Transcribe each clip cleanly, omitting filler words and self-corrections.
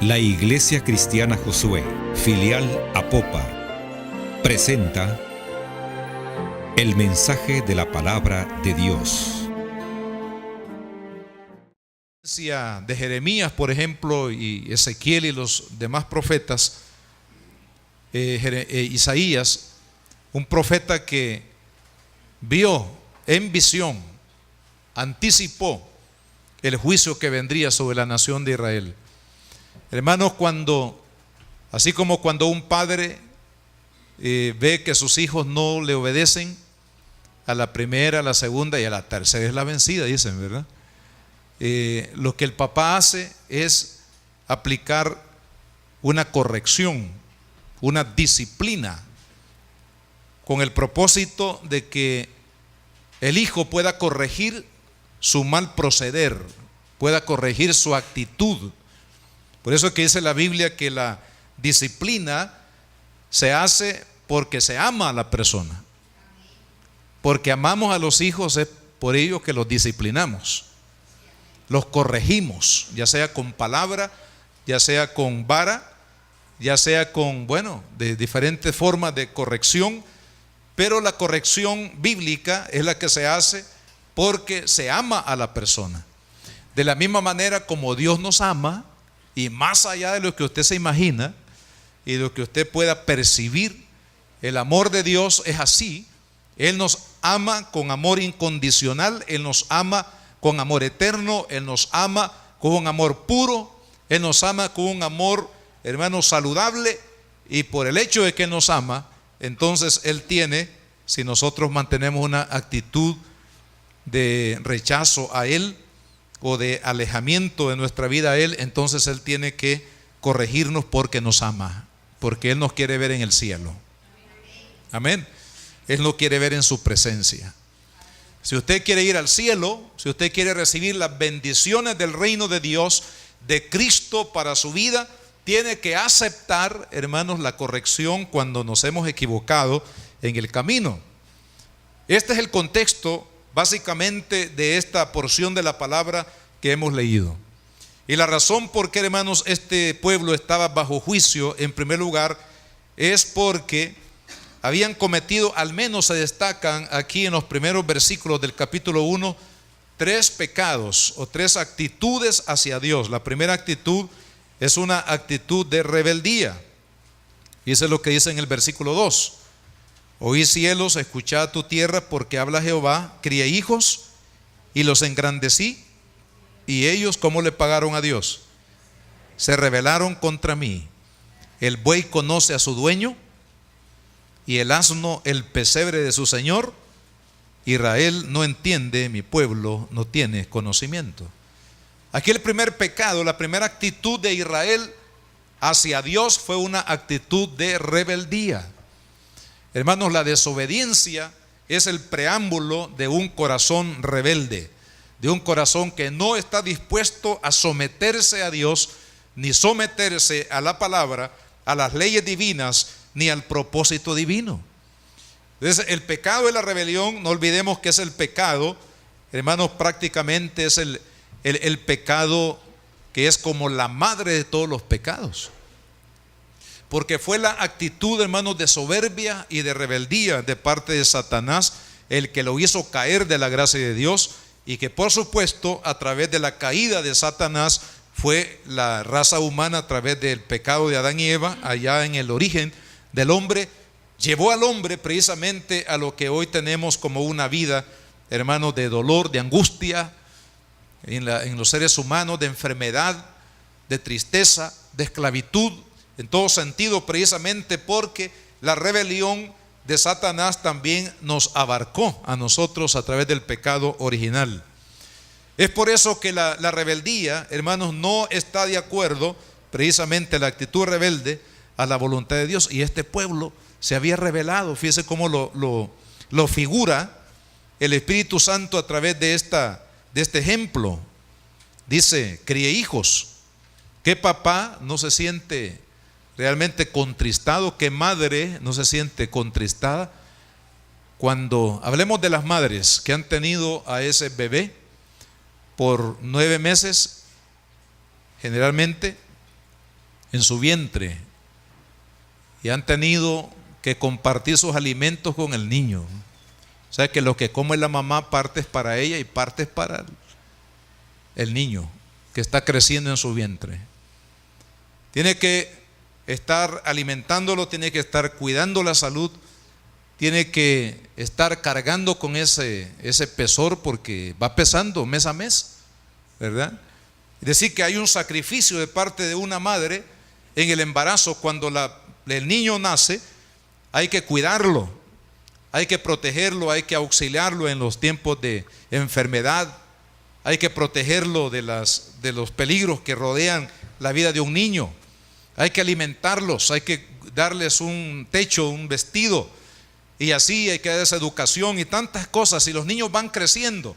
La Iglesia Cristiana Josué, filial Apopa, presenta el mensaje de la palabra de Dios. De Jeremías, por ejemplo, y Ezequiel y los demás profetas, Isaías, un profeta que vio en visión, anticipó el juicio que vendría sobre la nación de Israel. Hermanos, así como cuando un padre ve que sus hijos no le obedecen, a la primera, a la segunda y a la tercera es la vencida, dicen, ¿verdad? Lo que el papá hace es aplicar una corrección, una disciplina, con el propósito de que el hijo pueda corregir su mal proceder, pueda corregir su actitud. Por eso es que dice la Biblia que la disciplina se hace porque se ama a la persona. Porque amamos a los hijos, es por ello que los disciplinamos. Los corregimos, ya sea con palabra, ya sea con vara, ya sea con, de diferentes formas de corrección. Pero la corrección bíblica es la que se hace porque se ama a la persona. De la misma manera como Dios nos ama, y más allá de lo que usted se imagina y de lo que usted pueda percibir, el amor de Dios es así. Él nos ama con amor incondicional, Él nos ama con amor eterno, Él nos ama con un amor puro, Él nos ama con un amor, hermano, saludable. Y por el hecho de que nos ama, entonces Él tiene, si nosotros mantenemos una actitud de rechazo a Él o de alejamiento de nuestra vida a Él, entonces Él tiene que corregirnos porque nos ama, porque Él nos quiere ver en el cielo. Amén. Él nos quiere ver en su presencia. Si usted quiere ir al cielo, si usted quiere recibir las bendiciones del reino de Dios, de Cristo para su vida, tiene que aceptar, hermanos, la corrección cuando nos hemos equivocado en el camino. Este es el contexto básicamente de esta porción de la palabra que hemos leído. Y la razón por qué, hermanos, este pueblo estaba bajo juicio, en primer lugar, es porque habían cometido, al menos se destacan aquí en los primeros versículos del capítulo 1, 3 pecados o 3 actitudes hacia Dios. La primera actitud es una actitud de rebeldía. Y eso es lo que dice en el versículo 2. Oí cielos, escuchad tu tierra, porque habla Jehová, crié hijos y los engrandecí. Y ellos, ¿cómo le pagaron a Dios? Se rebelaron contra mí. El buey conoce a su dueño, y el asno el pesebre de su señor. Israel no entiende, mi pueblo no tiene conocimiento. Aquí el primer pecado, la primera actitud de Israel hacia Dios fue una actitud de rebeldía. Hermanos, la desobediencia es el preámbulo de un corazón rebelde, de un corazón que no está dispuesto a someterse a Dios, ni someterse a la palabra, a las leyes divinas, ni al propósito divino. Entonces, el pecado de la rebelión, no olvidemos que es el pecado, hermanos, prácticamente es el pecado que es como la madre de todos los pecados. Porque fue la actitud, hermanos, de soberbia y de rebeldía de parte de Satanás el que lo hizo caer de la gracia de Dios, y que por supuesto a través de la caída de Satanás fue la raza humana, a través del pecado de Adán y Eva, allá en el origen del hombre, llevó al hombre precisamente a lo que hoy tenemos como una vida, hermanos, de dolor, de angustia en los seres humanos, de enfermedad, de tristeza, de esclavitud, en todo sentido, precisamente porque la rebelión de Satanás también nos abarcó a nosotros a través del pecado original. Es por eso que la rebeldía, hermanos, no está de acuerdo, precisamente la actitud rebelde, a la voluntad de Dios. Y este pueblo se había rebelado. Fíjese cómo lo figura el Espíritu Santo a través de este ejemplo. Dice, crié hijos. ¿Qué papá no se siente realmente contristado? ¿Qué madre no se siente contristada cuando hablemos de las madres que han tenido a ese bebé por 9 meses? Generalmente en su vientre y han tenido que compartir sus alimentos con el niño. O sea que lo que come la mamá, parte es para ella y parte es para el niño que está creciendo en su vientre. Tiene que estar alimentándolo, tiene que estar cuidando la salud, tiene que estar cargando con ese pesor, porque va pesando mes a mes, ¿verdad? Es decir, que hay un sacrificio de parte de una madre en el embarazo. Cuando el niño nace, hay que cuidarlo, hay que protegerlo, hay que auxiliarlo en los tiempos de enfermedad, hay que protegerlo de los peligros que rodean la vida de un niño, hay que alimentarlos, hay que darles un techo, un vestido, y así hay que darles educación y tantas cosas. Y los niños van creciendo,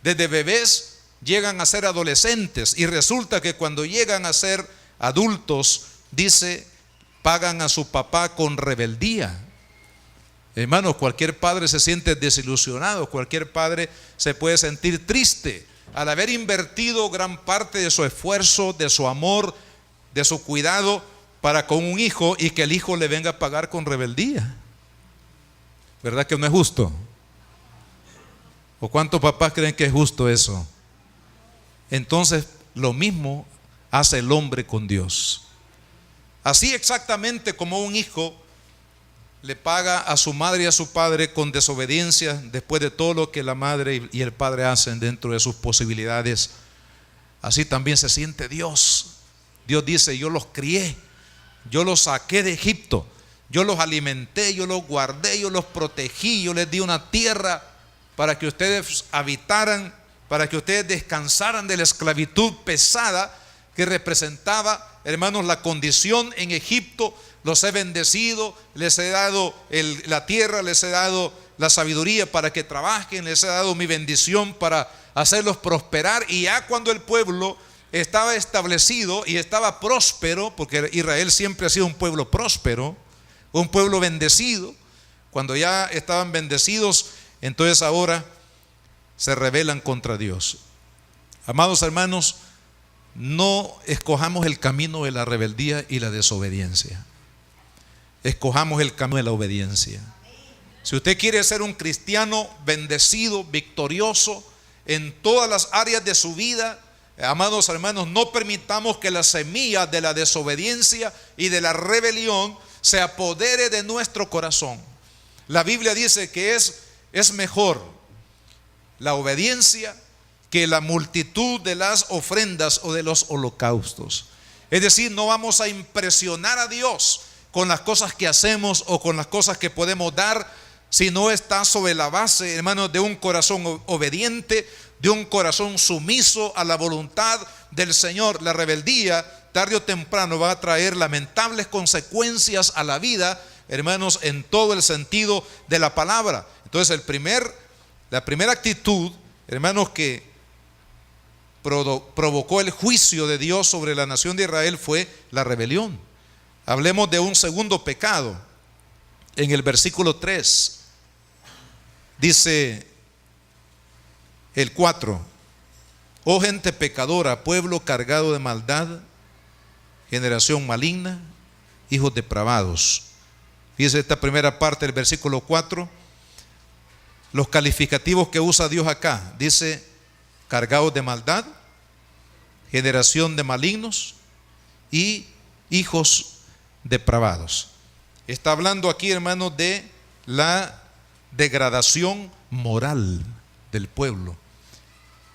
desde bebés llegan a ser adolescentes, y resulta que cuando llegan a ser adultos, dice, pagan a su papá con rebeldía. Hermanos, cualquier padre se siente desilusionado, cualquier padre se puede sentir triste al haber invertido gran parte de su esfuerzo, de su amor, de su cuidado para con un hijo, y que el hijo le venga a pagar con rebeldía. ¿Verdad que no es justo? ¿O cuántos papás creen que es justo eso? Entonces, lo mismo hace el hombre con Dios. Así exactamente como un hijo le paga a su madre y a su padre con desobediencia, después de todo lo que la madre y el padre hacen dentro de sus posibilidades, así también se siente Dios. Dios dice: yo los crié, yo los saqué de Egipto, yo los alimenté, yo los guardé, yo los protegí, yo les di una tierra para que ustedes habitaran, para que ustedes descansaran de la esclavitud pesada que representaba, hermanos, la condición en Egipto. Los he bendecido, les he dado la tierra, les he dado la sabiduría para que trabajen, les he dado mi bendición para hacerlos prosperar. Y ya cuando el pueblo estaba establecido y estaba próspero, porque Israel siempre ha sido un pueblo próspero, un pueblo bendecido, cuando ya estaban bendecidos, entonces ahora se rebelan contra Dios. Amados hermanos, no escojamos el camino de la rebeldía y la desobediencia. Escojamos el camino de la obediencia. Si usted quiere ser un cristiano bendecido, victorioso en todas las áreas de su vida, amados hermanos, no permitamos que la semilla de la desobediencia y de la rebelión se apodere de nuestro corazón. La Biblia dice que es mejor la obediencia que la multitud de las ofrendas o de los holocaustos. Es decir, no vamos a impresionar a Dios con las cosas que hacemos o con las cosas que podemos dar, si no está sobre la base, hermanos, de un corazón obediente, de un corazón sumiso a la voluntad del Señor. La rebeldía, tarde o temprano, va a traer lamentables consecuencias a la vida, hermanos, en todo el sentido de la palabra. Entonces la primera actitud, hermanos, que provocó el juicio de Dios sobre la nación de Israel fue la rebelión. Hablemos de un segundo pecado. En el versículo 3 dice el 4: oh gente pecadora, pueblo cargado de maldad, generación maligna, hijos depravados. Fíjese esta primera parte del versículo 4, los calificativos que usa Dios acá. Dice: cargados de maldad, generación de malignos y hijos depravados. Está hablando aquí, hermanos, de la degradación moral del pueblo.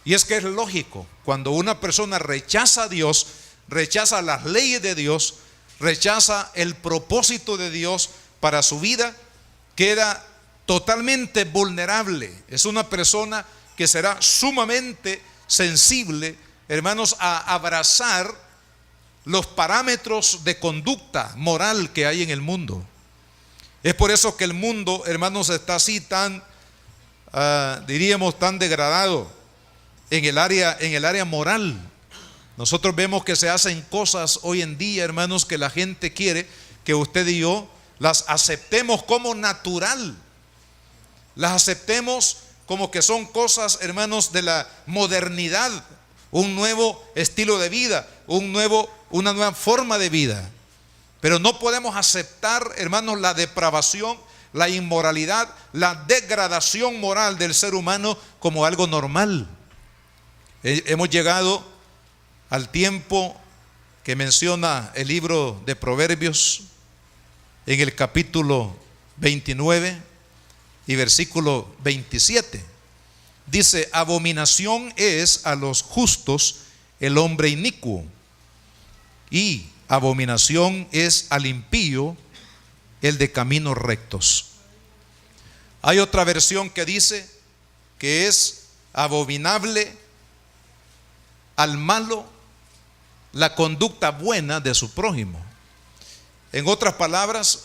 Y es que es lógico, cuando una persona rechaza a Dios, rechaza las leyes de Dios, rechaza el propósito de Dios para su vida, queda totalmente vulnerable. Es una persona que será sumamente sensible, hermanos, a abrazar los parámetros de conducta moral que hay en el mundo. Es por eso que el mundo, hermanos, está así tan, diríamos, tan degradado en el área moral. Nosotros vemos que se hacen cosas hoy en día, hermanos, que la gente quiere que usted y yo las aceptemos como natural, las aceptemos como que son cosas, hermanos, de la modernidad, un nuevo estilo de vida, un nuevo una nueva forma de vida. Pero no podemos aceptar, hermanos, la depravación, la inmoralidad, la degradación moral del ser humano como algo normal. Hemos llegado al tiempo que menciona el libro de Proverbios en el capítulo 29 y versículo 27. Dice: abominación es a los justos el hombre inicuo, y abominación es al impío el de caminos rectos. Hay otra versión que dice que es abominable al malo la conducta buena de su prójimo. En otras palabras,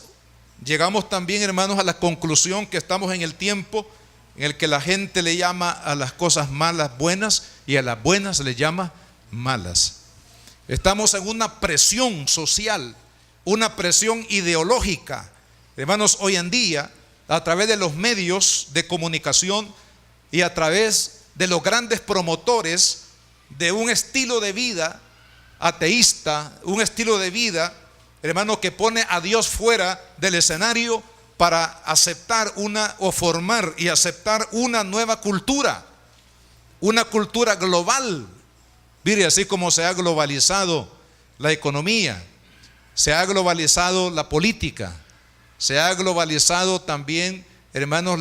llegamos también, hermanos, a la conclusión que estamos en el tiempo en el que la gente le llama a las cosas malas buenas y a las buenas le llama malas. Estamos en una presión social, una presión ideológica, hermanos, hoy en día, a través de los medios de comunicación y a través de los grandes promotores de un estilo de vida ateísta, un estilo de vida, hermano, que pone a Dios fuera del escenario para aceptar o formar y aceptar una nueva cultura, una cultura global. Mire, así como se ha globalizado la economía, se ha globalizado la política, se ha globalizado también, hermanos,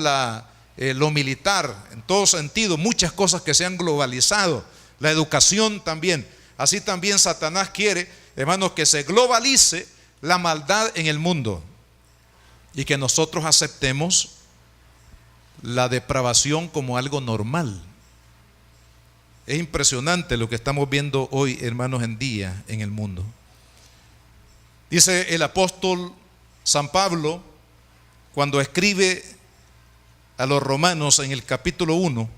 lo militar, en todo sentido, muchas cosas que se han globalizado, la educación también. Así también Satanás quiere, hermanos, que se globalice la maldad en el mundo y que nosotros aceptemos la depravación como algo normal. Es impresionante lo que estamos viendo hoy, hermanos, en día en el mundo. Dice el apóstol San Pablo, cuando escribe a los romanos en el capítulo 1,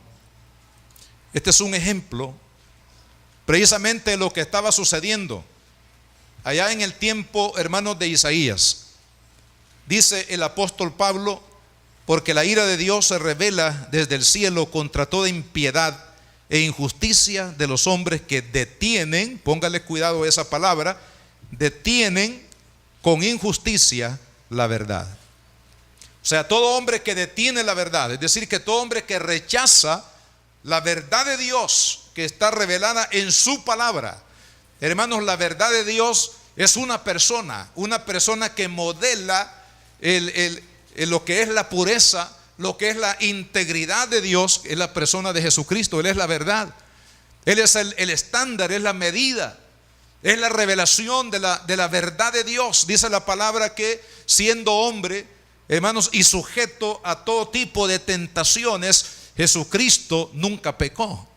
este es un ejemplo precisamente de lo que estaba sucediendo allá en el tiempo, hermanos, de Isaías. Dice el apóstol Pablo: porque la ira de Dios se revela desde el cielo contra toda impiedad e injusticia de los hombres que detienen, póngale cuidado a esa palabra, detienen con injusticia la verdad. O sea, todo hombre que detiene la verdad, es decir, que todo hombre que rechaza la verdad de Dios que está revelada en su palabra. Hermanos, la verdad de Dios es una persona que modela lo que es la pureza, lo que es la integridad de Dios, es la persona de Jesucristo. Él es la verdad, Él es el estándar, es la medida, es la revelación de la verdad de Dios. Dice la palabra que siendo hombre, hermanos, y sujeto a todo tipo de tentaciones, Jesucristo nunca pecó,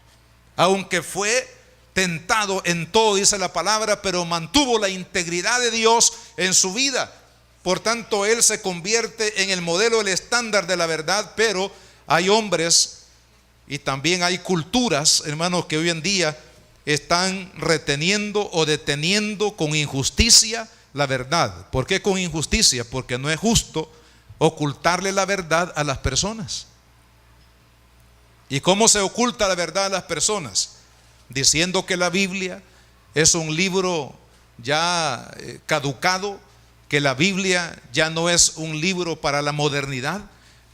aunque fue tentado en todo, dice la palabra, pero mantuvo la integridad de Dios en su vida. Por tanto, Él se convierte en el modelo, el estándar de la verdad. Pero hay hombres y también hay culturas, hermanos, que hoy en día están reteniendo o deteniendo con injusticia la verdad. ¿Por qué con injusticia? Porque no es justo ocultarle la verdad a las personas. ¿Y cómo se oculta la verdad a las personas? Diciendo que la Biblia es un libro ya caducado, que la Biblia ya no es un libro para la modernidad,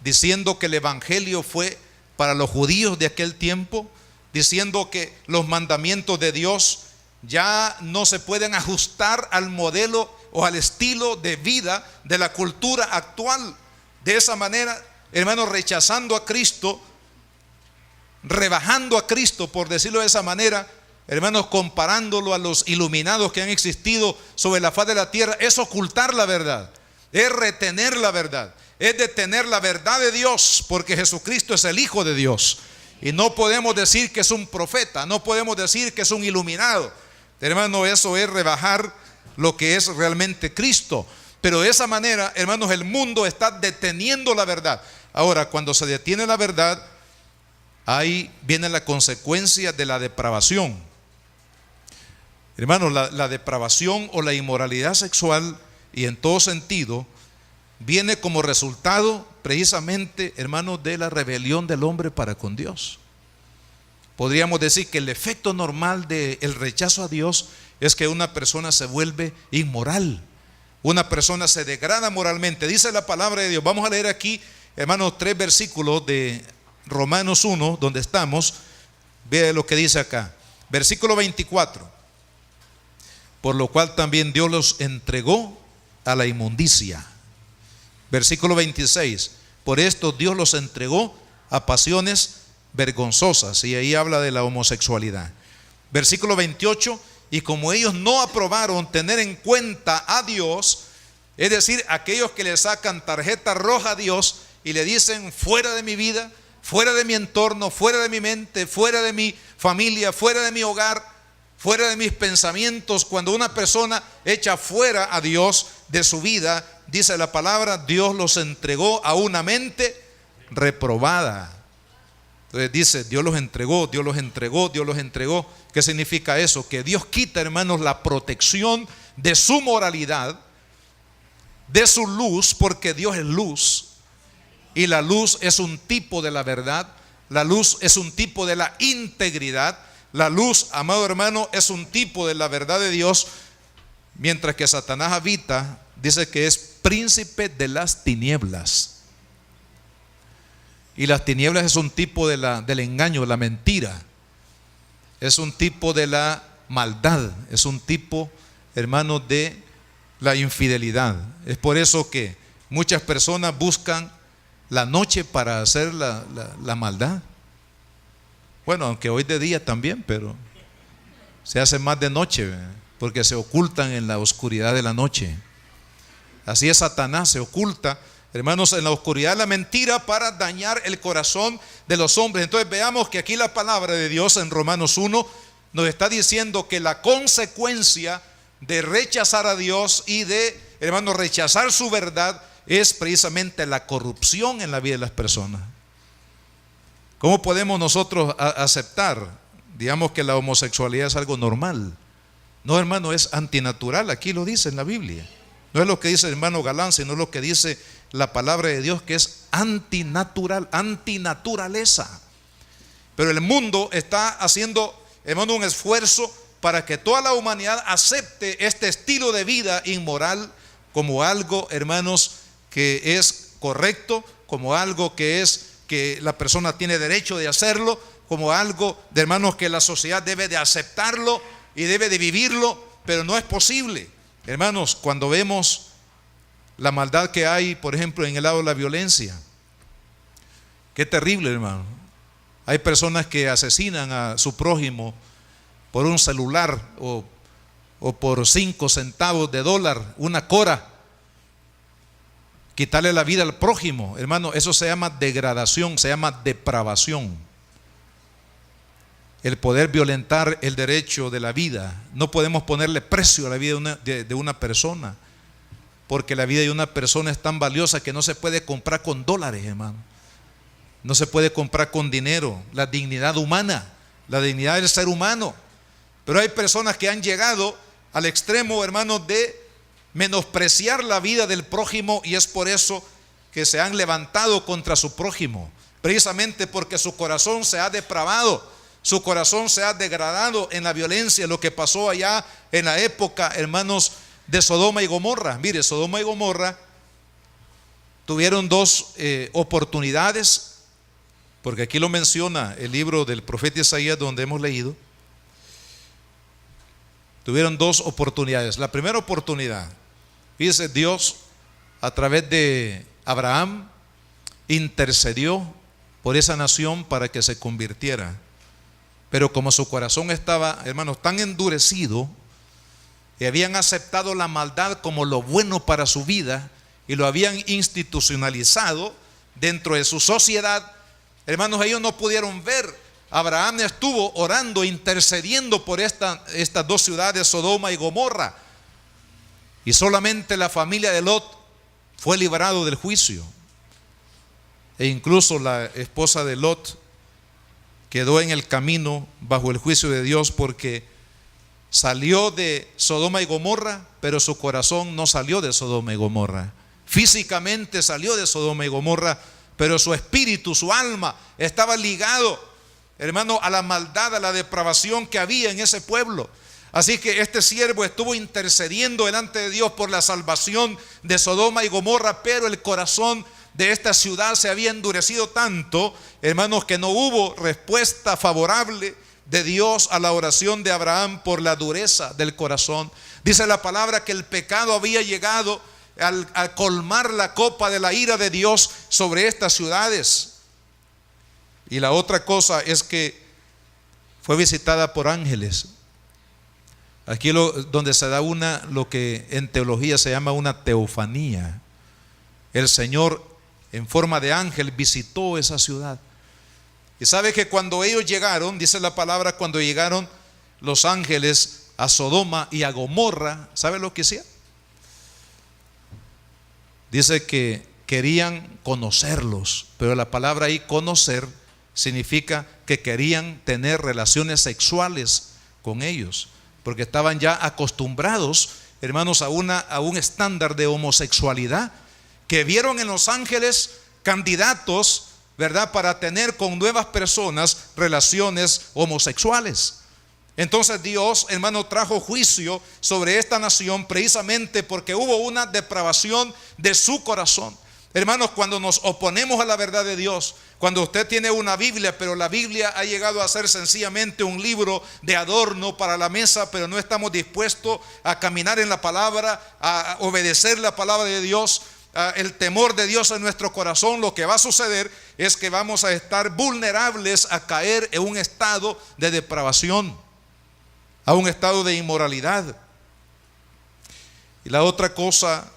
diciendo que el Evangelio fue para los judíos de aquel tiempo, diciendo que los mandamientos de Dios ya no se pueden ajustar al modelo o al estilo de vida de la cultura actual. De esa manera, hermanos, rechazando a Cristo, rebajando a Cristo, por decirlo de esa manera, hermanos, comparándolo a los iluminados que han existido sobre la faz de la tierra, es ocultar la verdad, es retener la verdad, es detener la verdad de Dios, porque Jesucristo es el Hijo de Dios. Y no podemos decir que es un profeta, no podemos decir que es un iluminado. Hermano, eso es rebajar lo que es realmente Cristo. Pero de esa manera, hermanos, el mundo está deteniendo la verdad. Ahora, cuando se detiene la verdad, ahí viene la consecuencia de la depravación. Hermanos, la depravación o la inmoralidad sexual, y en todo sentido, viene como resultado precisamente, hermanos, de la rebelión del hombre para con Dios. Podríamos decir que el efecto normal del rechazo a Dios es que una persona se vuelve inmoral. Una persona se degrada moralmente. Dice la palabra de Dios. Vamos a leer aquí, hermanos, 3 versículos de Romanos 1, donde estamos. Vea lo que dice acá. Versículo 24. Por lo cual también Dios los entregó a la inmundicia. Versículo 26. Por esto Dios los entregó a pasiones vergonzosas. Y ahí habla de la homosexualidad. Versículo 28. Y como ellos no aprobaron tener en cuenta a Dios, es decir, aquellos que le sacan tarjeta roja a Dios y le dicen: fuera de mi vida, fuera de mi entorno, fuera de mi mente, fuera de mi familia, fuera de mi hogar, fuera de mis pensamientos. Cuando una persona echa fuera a Dios de su vida, dice la palabra, Dios los entregó a una mente reprobada. Entonces dice, Dios los entregó, Dios los entregó, Dios los entregó. ¿Qué significa eso? Que Dios quita, hermanos, la protección de su moralidad, de su luz, porque Dios es luz. Y la luz es un tipo de la verdad. La luz es un tipo de la integridad. La luz, amado hermano, es un tipo de la verdad de Dios. Mientras que Satanás habita, dice que es príncipe de las tinieblas. Y las tinieblas es un tipo del engaño, de la mentira. Es un tipo de la maldad. Es un tipo, hermano, de la infidelidad. Es por eso que muchas personas buscan la noche para hacer la maldad. Bueno, aunque hoy de día también, pero se hace más de noche, porque se ocultan en la oscuridad de la noche. Así es Satanás, se oculta, hermanos, en la oscuridad de la mentira para dañar el corazón de los hombres. Entonces veamos que aquí la palabra de Dios en Romanos 1 nos está diciendo que la consecuencia de rechazar a Dios y de, hermanos, rechazar su verdad es precisamente la corrupción en la vida de las personas. ¿Cómo podemos nosotros aceptar, digamos, que la homosexualidad es algo normal? No, hermano, es antinatural. Aquí lo dice en la Biblia. No es lo que dice el hermano Galán, sino lo que dice la palabra de Dios, que es antinatural, antinaturaleza. Pero el mundo está haciendo, hermano, un esfuerzo para que toda la humanidad acepte este estilo de vida inmoral como algo, hermanos, que es correcto, como algo que la persona tiene derecho de hacerlo, como algo, de hermanos, que la sociedad debe de aceptarlo y debe de vivirlo. Pero no es posible, hermanos, cuando vemos la maldad que hay, por ejemplo, en el lado de la violencia. Qué terrible, hermano. Hay personas que asesinan a su prójimo por un celular o por 5 centavos de dólar, una cora. Quitarle la vida al prójimo, hermano, eso se llama degradación, se llama depravación. El poder violentar el derecho de la vida. No podemos ponerle precio a la vida de una persona, porque la vida de una persona es tan valiosa que no se puede comprar con dólares, hermano. No se puede comprar con dinero. La dignidad humana, la dignidad del ser humano. Pero hay personas que han llegado al extremo, hermanos, de menospreciar la vida del prójimo, y es por eso que se han levantado contra su prójimo, precisamente porque su corazón se ha depravado, su corazón se ha degradado en la violencia. Lo que pasó allá en la época, hermanos, de Sodoma y Gomorra. Mire, Sodoma y Gomorra tuvieron 2 oportunidades, porque aquí lo menciona el libro del profeta Isaías, donde hemos leído. Tuvieron 2 oportunidades. La primera oportunidad, dice, Dios a través de Abraham intercedió por esa nación para que se convirtiera. Pero como su corazón estaba, hermanos, tan endurecido, y habían aceptado la maldad como lo bueno para su vida y lo habían institucionalizado dentro de su sociedad, hermanos, ellos no pudieron ver. Abraham estuvo orando, intercediendo por estas 2 ciudades, Sodoma y Gomorra, y solamente la familia de Lot fue librado del juicio. E incluso la esposa de Lot quedó en el camino bajo el juicio de Dios, porque salió de Sodoma y Gomorra, pero su corazón no salió de Sodoma y Gomorra. Físicamente salió de Sodoma y Gomorra, pero su espíritu, su alma estaba ligado, hermano, a la maldad, a la depravación que había en ese pueblo. Así que este siervo estuvo intercediendo delante de Dios por la salvación de Sodoma y Gomorra, pero el corazón de esta ciudad se había endurecido tanto, hermanos, que no hubo respuesta favorable de Dios a la oración de Abraham por la dureza del corazón. Dice la palabra que el pecado había llegado a colmar la copa de la ira de Dios sobre estas ciudades. Y la otra cosa es que fue visitada por ángeles. Aquí donde se da lo que en teología se llama una teofanía. El Señor en forma de ángel visitó esa ciudad. Y sabe que cuando ellos llegaron, dice la palabra, cuando llegaron los ángeles a Sodoma y a Gomorra, ¿sabe lo que hacían? Dice que querían conocerlos, pero la palabra ahí conocer significa que querían tener relaciones sexuales con ellos, porque estaban ya acostumbrados, hermanos, a un estándar de homosexualidad, que vieron en los ángeles candidatos, ¿verdad?, para tener con nuevas personas relaciones homosexuales. Entonces Dios, hermano, trajo juicio sobre esta nación precisamente porque hubo una depravación de su corazón. Hermanos, cuando nos oponemos a la verdad de Dios, cuando usted tiene una Biblia, pero la Biblia ha llegado a ser sencillamente un libro de adorno para la mesa, pero no estamos dispuestos a caminar en la palabra, a obedecer la palabra de Dios, el temor de Dios en nuestro corazón, lo que va a suceder es que vamos a estar vulnerables a caer en un estado de depravación, a un estado de inmoralidad. Y la otra cosa,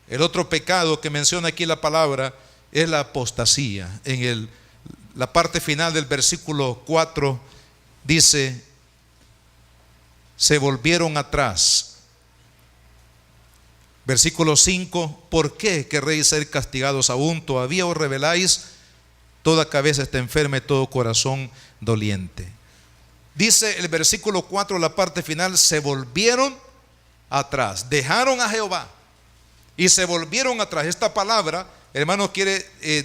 el otro pecado que menciona aquí la palabra es la apostasía. En la parte final del versículo 4 dice: se volvieron atrás. Versículo 5: ¿por qué querréis ser castigados aún? Todavía os rebeláis, toda cabeza está enferma y todo corazón doliente. Dice el versículo 4, la parte final: se volvieron atrás, dejaron a Jehová y se volvieron atrás. Esta palabra, hermanos,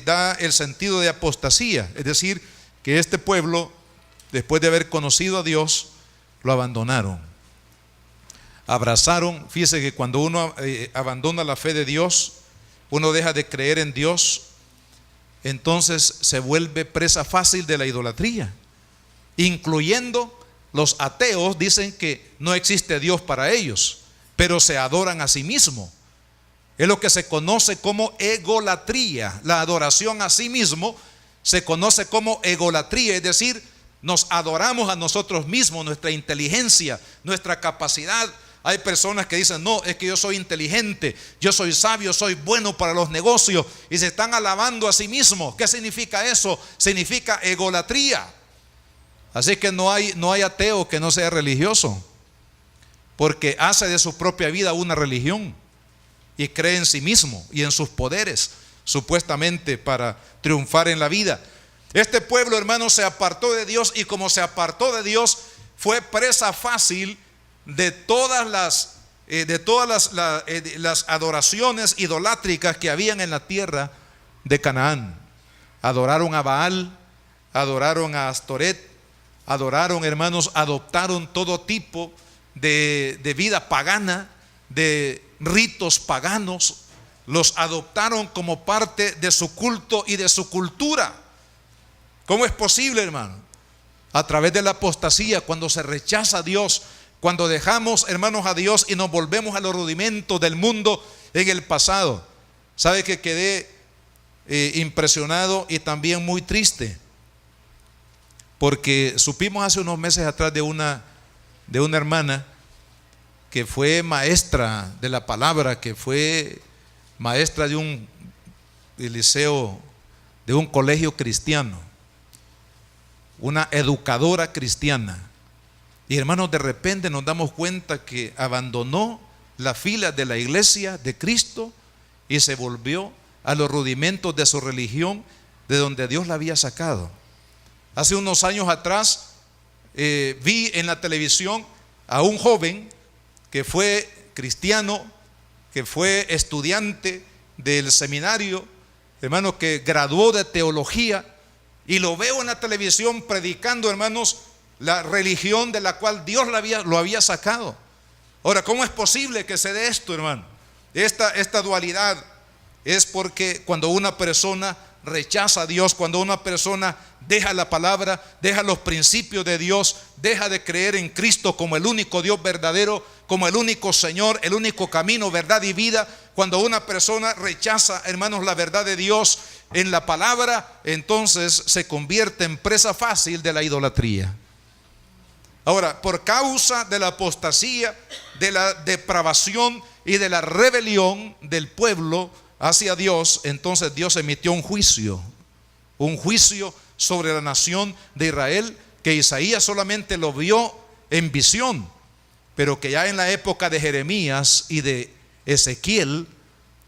da el sentido de apostasía, es decir, que este pueblo, después de haber conocido a Dios, lo abandonaron. Abrazaron. Fíjese que cuando uno abandona la fe de Dios, uno deja de creer en Dios, entonces se vuelve presa fácil de la idolatría. Incluyendo los ateos, dicen que no existe Dios para ellos, pero se adoran a sí mismos. Es lo que se conoce como egolatría. La adoración a sí mismo se conoce como egolatría, es decir, nos adoramos a nosotros mismos, nuestra inteligencia, nuestra capacidad. Hay personas que dicen: no, es que yo soy inteligente, yo soy sabio, soy bueno para los negocios, y se están alabando a sí mismos. ¿Qué significa eso? Significa egolatría. Así que no hay ateo que no sea religioso, porque hace de su propia vida una religión y cree en sí mismo y en sus poderes, supuestamente para triunfar en la vida. Este pueblo, hermanos, se apartó de Dios, y como se apartó de Dios, fue presa fácil de todas las adoraciones idolátricas que habían en la tierra de Canaán. Adoraron a Baal, adoraron a Astoret, adoraron, hermanos, adoptaron todo tipo de vida pagana, de ritos paganos, los adoptaron como parte de su culto y de su cultura. ¿Cómo es posible, hermano? A través de la apostasía, cuando se rechaza a Dios, cuando dejamos, hermanos, a Dios y nos volvemos a los rudimentos del mundo en el pasado. ¿Sabe que quedé impresionado y también muy triste? Porque supimos hace unos meses atrás de una hermana que fue maestra de la palabra, que fue maestra de un liceo, de un colegio cristiano, una educadora cristiana. Y hermanos, de repente nos damos cuenta que abandonó la fila de la iglesia de Cristo y se volvió a los rudimentos de su religión, de donde Dios la había sacado. Hace unos años atrás vi en la televisión a un joven que fue cristiano, que fue estudiante del seminario, hermanos, que graduó de teología, y lo veo en la televisión predicando, hermanos, la religión de la cual Dios lo había sacado. Ahora, ¿cómo es posible que se dé esto, hermano? Esta dualidad es porque cuando una persona rechaza a Dios, cuando una persona deja la palabra, deja los principios de Dios, deja de creer en Cristo como el único Dios verdadero, como el único Señor, el único camino, verdad y vida. Cuando una persona rechaza, hermanos, la verdad de Dios en la palabra, entonces se convierte en presa fácil de la idolatría. Ahora, por causa de la apostasía, de la depravación y de la rebelión del pueblo hacia Dios, entonces Dios emitió un juicio sobre la nación de Israel, que Isaías solamente lo vio en visión, pero que ya en la época de Jeremías y de Ezequiel,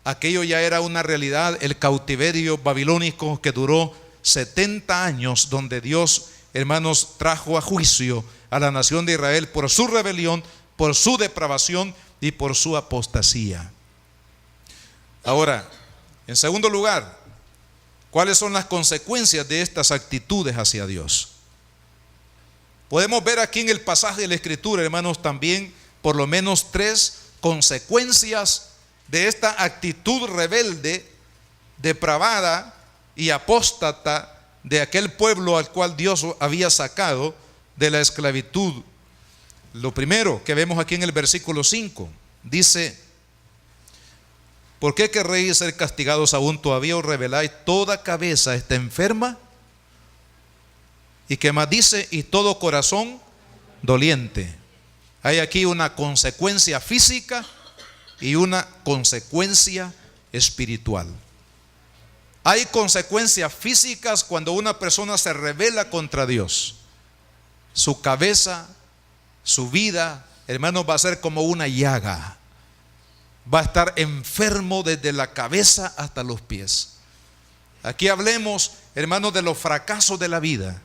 aquello ya era una realidad, el cautiverio babilónico que duró 70 años, donde Dios, hermanos, trajo a juicio a la nación de Israel por su rebelión, por su depravación y por su apostasía. Ahora, en segundo lugar, ¿cuáles son las consecuencias de estas actitudes hacia Dios? Podemos ver aquí en el pasaje de la Escritura, hermanos, también por lo menos 3 consecuencias de esta actitud rebelde, depravada y apóstata de aquel pueblo al cual Dios había sacado de la esclavitud. Lo primero que vemos aquí en el versículo 5, dice: ¿por qué querréis ser castigados aún todavía os rebeláis? Toda cabeza está enferma. ¿Y qué más dice? Y todo corazón doliente. Hay aquí una consecuencia física y una consecuencia espiritual. Hay consecuencias físicas cuando una persona se rebela contra Dios. Su cabeza, su vida, hermanos, va a ser como una llaga. Va a estar enfermo desde la cabeza hasta los pies. Aquí hablemos, hermanos, de los fracasos de la vida.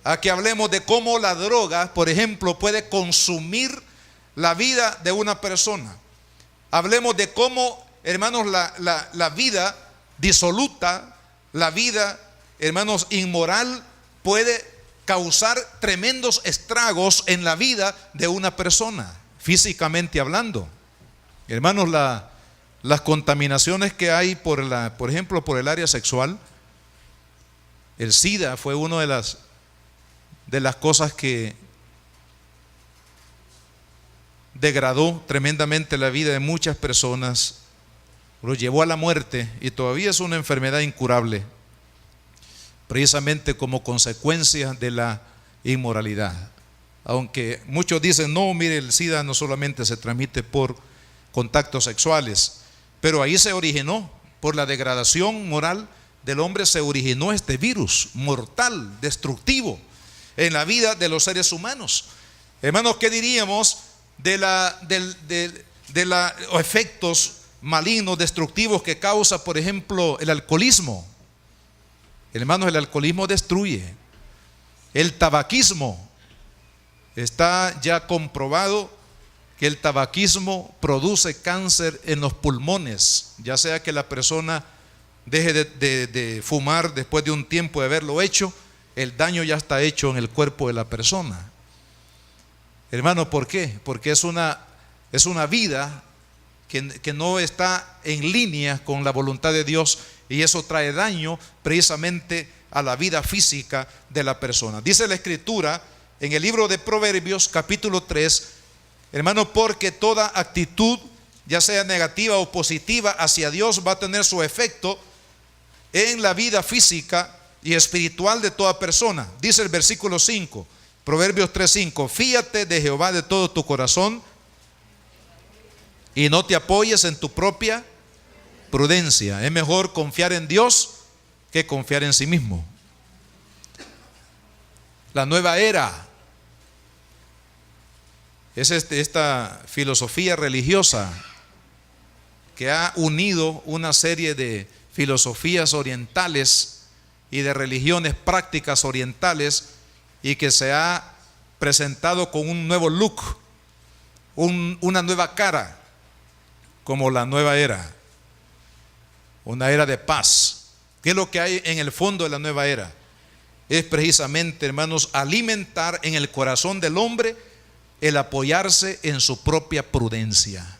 Aquí hablemos de cómo la droga, por ejemplo, puede consumir la vida de una persona. Hablemos de cómo, hermanos, la vida disoluta, la vida, hermanos, inmoral, puede causar tremendos estragos en la vida de una persona, físicamente hablando. Hermanos, las contaminaciones que hay por ejemplo, por el área sexual, el SIDA fue una de las cosas que degradó tremendamente la vida de muchas personas, lo llevó a la muerte y todavía es una enfermedad incurable, precisamente como consecuencia de la inmoralidad. Aunque muchos dicen, no, mire, el SIDA no solamente se transmite por contactos sexuales, pero ahí se originó, por la degradación moral del hombre, se originó este virus mortal, destructivo en la vida de los seres humanos. Hermanos, ¿qué diríamos de los efectos malignos, destructivos que causa, por ejemplo, el alcoholismo? Hermanos, el alcoholismo destruye. El tabaquismo, está ya comprobado que el tabaquismo produce cáncer en los pulmones, ya sea que la persona deje de fumar después de un tiempo de haberlo hecho, el daño ya está hecho en el cuerpo de la persona. Hermano, ¿por qué? Porque es una vida que no está en línea con la voluntad de Dios, y eso trae daño precisamente a la vida física de la persona. Dice la Escritura en el libro de Proverbios capítulo 3, hermano, porque toda actitud, ya sea negativa o positiva hacia Dios, va a tener su efecto en la vida física y espiritual de toda persona. Dice el versículo 5, Proverbios 3:5: fíate de Jehová de todo tu corazón y no te apoyes en tu propia prudencia. Es mejor confiar en Dios que confiar en sí mismo. La nueva era es esta filosofía religiosa que ha unido una serie de filosofías orientales y de religiones prácticas orientales, y que se ha presentado con un nuevo look, una nueva cara, como la nueva era, una era de paz. ¿Qué es lo que hay en el fondo de la nueva era? es precisamente, hermanos, alimentar en el corazón del hombre el apoyarse en su propia prudencia.